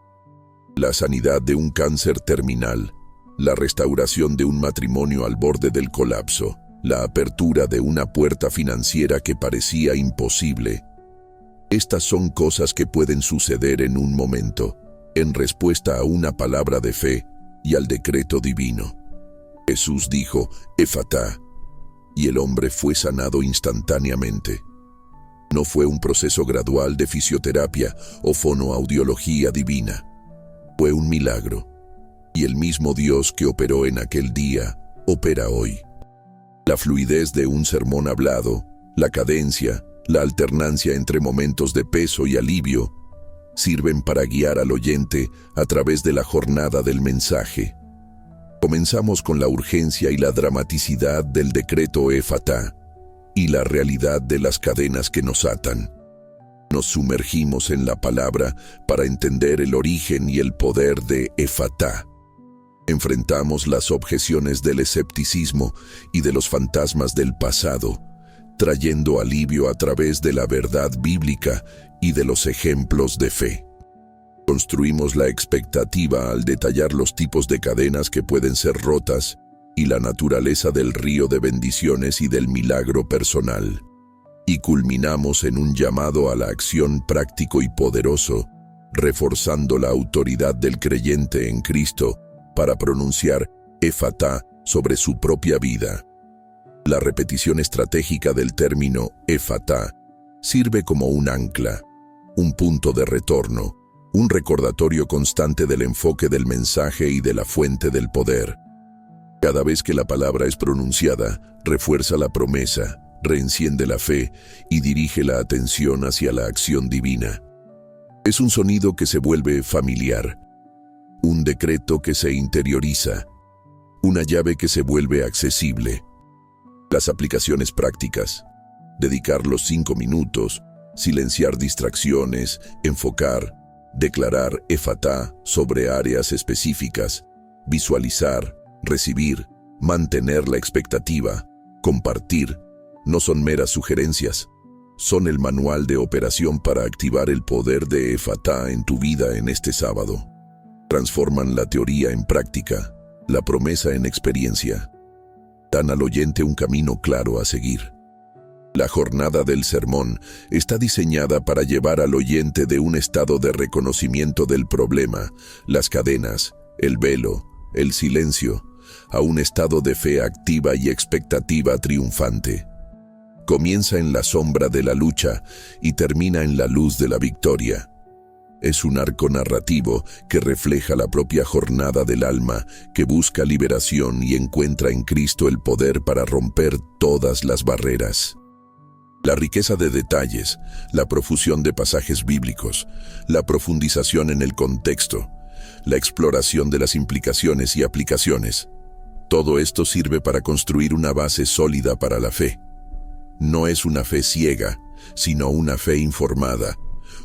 La sanidad de un cáncer terminal, la restauración de un matrimonio al borde del colapso, la apertura de una puerta financiera que parecía imposible. Estas son cosas que pueden suceder en un momento, en respuesta a una palabra de fe y al decreto divino. Jesús dijo, Efatá, y el hombre fue sanado instantáneamente. No fue un proceso gradual de fisioterapia o fonoaudiología divina. Fue un milagro, y el mismo Dios que operó en aquel día, opera hoy. La fluidez de un sermón hablado, la cadencia, la alternancia entre momentos de peso y alivio, sirven para guiar al oyente a través de la jornada del mensaje. Comenzamos con la urgencia y la dramaticidad del decreto Efatá y la realidad de las cadenas que nos atan. Nos sumergimos en la palabra para entender el origen y el poder de Efatá. Enfrentamos las objeciones del escepticismo y de los fantasmas del pasado, trayendo alivio a través de la verdad bíblica y de los ejemplos de fe. Construimos la expectativa al detallar los tipos de cadenas que pueden ser rotas y la naturaleza del río de bendiciones y del milagro personal. Y culminamos en un llamado a la acción práctico y poderoso, reforzando la autoridad del creyente en Cristo para pronunciar Efatá sobre su propia vida. La repetición estratégica del término Efatá sirve como un ancla, un punto de retorno, un recordatorio constante del enfoque del mensaje y de la fuente del poder. Cada vez que la palabra es pronunciada, refuerza la promesa, reenciende la fe y dirige la atención hacia la acción divina. Es un sonido que se vuelve familiar, un decreto que se interioriza, una llave que se vuelve accesible. Las aplicaciones prácticas: dedicar los 5 minutos, silenciar distracciones, enfocar, declarar Efatá sobre áreas específicas, visualizar, recibir, mantener la expectativa, compartir. No son meras sugerencias, son el manual de operación para activar el poder de Efatá en tu vida en este sábado. Transforman la teoría en práctica, la promesa en experiencia. Dan al oyente un camino claro a seguir. La jornada del sermón está diseñada para llevar al oyente de un estado de reconocimiento del problema, las cadenas, el velo, el silencio, a un estado de fe activa y expectativa triunfante. Comienza en la sombra de la lucha y termina en la luz de la victoria. Es un arco narrativo que refleja la propia jornada del alma, que busca liberación y encuentra en Cristo el poder para romper todas las barreras. La riqueza de detalles, la profusión de pasajes bíblicos, la profundización en el contexto, la exploración de las implicaciones y aplicaciones. Todo esto sirve para construir una base sólida para la fe. No es una fe ciega, sino una fe informada,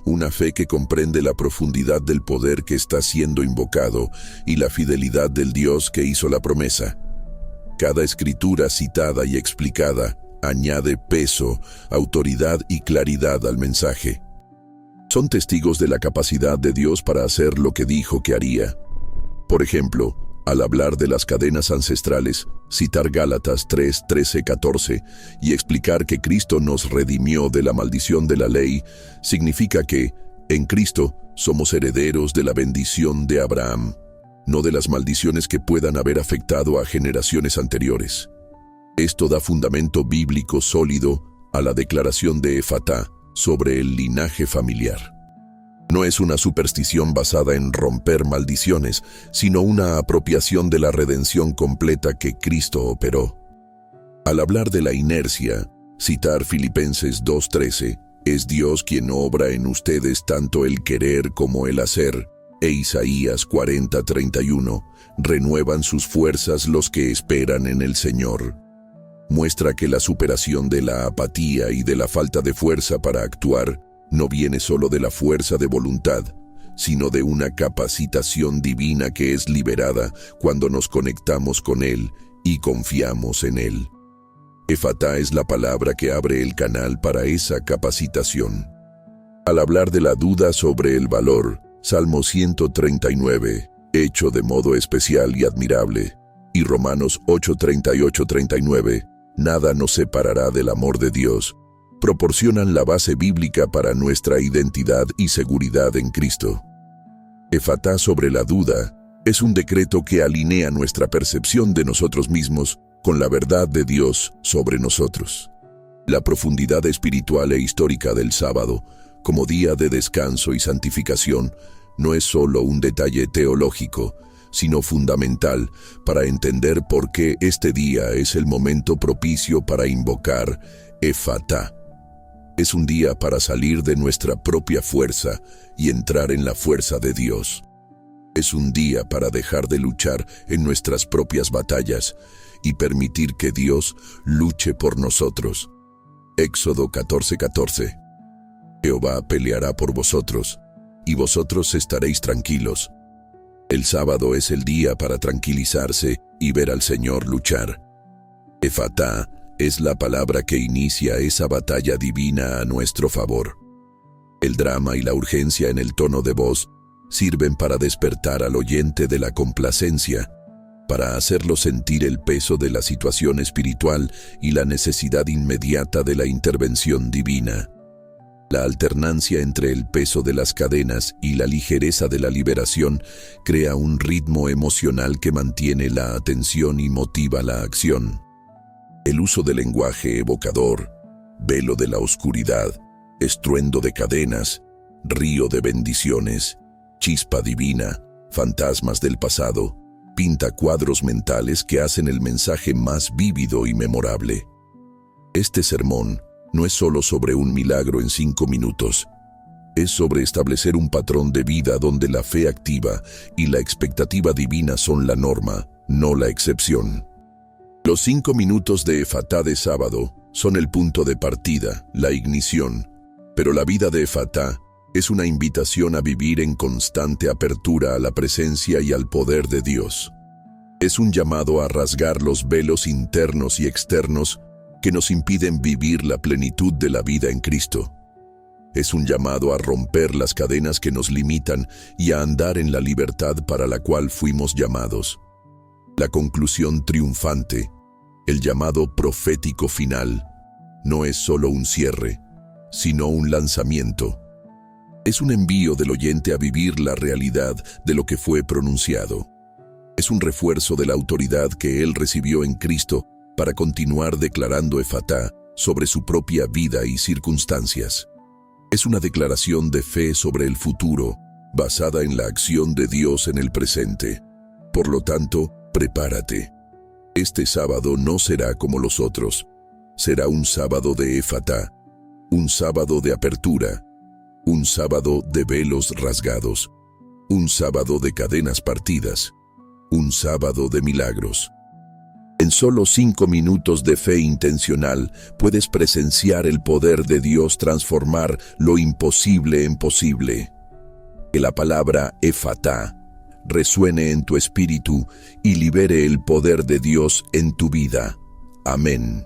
una fe que comprende la profundidad del poder que está siendo invocado y la fidelidad del Dios que hizo la promesa. Cada escritura citada y explicada añade peso, autoridad y claridad al mensaje. Son testigos de la capacidad de Dios para hacer lo que dijo que haría. Por ejemplo, al hablar de las cadenas ancestrales, citar Gálatas 3, 13, 14 y explicar que Cristo nos redimió de la maldición de la ley, significa que, en Cristo, somos herederos de la bendición de Abraham, no de las maldiciones que puedan haber afectado a generaciones anteriores. Esto da fundamento bíblico sólido a la declaración de Efatá sobre el linaje familiar. No es una superstición basada en romper maldiciones, sino una apropiación de la redención completa que Cristo operó. Al hablar de la inercia, citar Filipenses 2:13, es Dios quien obra en ustedes tanto el querer como el hacer, e Isaías 40:31, renuevan sus fuerzas los que esperan en el Señor. Muestra que la superación de la apatía y de la falta de fuerza para actuar no viene solo de la fuerza de voluntad, sino de una capacitación divina que es liberada cuando nos conectamos con Él y confiamos en Él. Efatá es la palabra que abre el canal para esa capacitación. Al hablar de la duda sobre el valor, Salmo 139, hecho de modo especial y admirable, y Romanos 8:38-39, nada nos separará del amor de Dios, proporcionan la base bíblica para nuestra identidad y seguridad en Cristo. Efatá sobre la duda es un decreto que alinea nuestra percepción de nosotros mismos con la verdad de Dios sobre nosotros. La profundidad espiritual e histórica del sábado, como día de descanso y santificación, no es solo un detalle teológico, sino fundamental para entender por qué este día es el momento propicio para invocar Efatá. Es un día para salir de nuestra propia fuerza y entrar en la fuerza de Dios. Es un día para dejar de luchar en nuestras propias batallas y permitir que Dios luche por nosotros. Éxodo 14:14. Jehová peleará por vosotros, y vosotros estaréis tranquilos. El sábado es el día para tranquilizarse y ver al Señor luchar. Efatá es la palabra que inicia esa batalla divina a nuestro favor. El drama y la urgencia en el tono de voz sirven para despertar al oyente de la complacencia, para hacerlo sentir el peso de la situación espiritual y la necesidad inmediata de la intervención divina. La alternancia entre el peso de las cadenas y la ligereza de la liberación crea un ritmo emocional que mantiene la atención y motiva la acción. El uso del lenguaje evocador, velo de la oscuridad, estruendo de cadenas, río de bendiciones, chispa divina, fantasmas del pasado, pinta cuadros mentales que hacen el mensaje más vívido y memorable. Este sermón no es solo sobre un milagro en 5 minutos, es sobre establecer un patrón de vida donde la fe activa y la expectativa divina son la norma, no la excepción. Los 5 minutos de Efatá de sábado son el punto de partida, la ignición, pero la vida de Efatá es una invitación a vivir en constante apertura a la presencia y al poder de Dios. Es un llamado a rasgar los velos internos y externos que nos impiden vivir la plenitud de la vida en Cristo. Es un llamado a romper las cadenas que nos limitan y a andar en la libertad para la cual fuimos llamados. La conclusión triunfante, el llamado profético final, no es solo un cierre, sino un lanzamiento. Es un envío del oyente a vivir la realidad de lo que fue pronunciado. Es un refuerzo de la autoridad que él recibió en Cristo para continuar declarando Efatá sobre su propia vida y circunstancias. Es una declaración de fe sobre el futuro, basada en la acción de Dios en el presente. Por lo tanto, prepárate. Este sábado no será como los otros. Será un sábado de Efatá, un sábado de apertura, un sábado de velos rasgados, un sábado de cadenas partidas, un sábado de milagros. En solo 5 minutos de fe intencional puedes presenciar el poder de Dios transformar lo imposible en posible. Que la palabra Efatá resuene en tu espíritu y libere el poder de Dios en tu vida. Amén.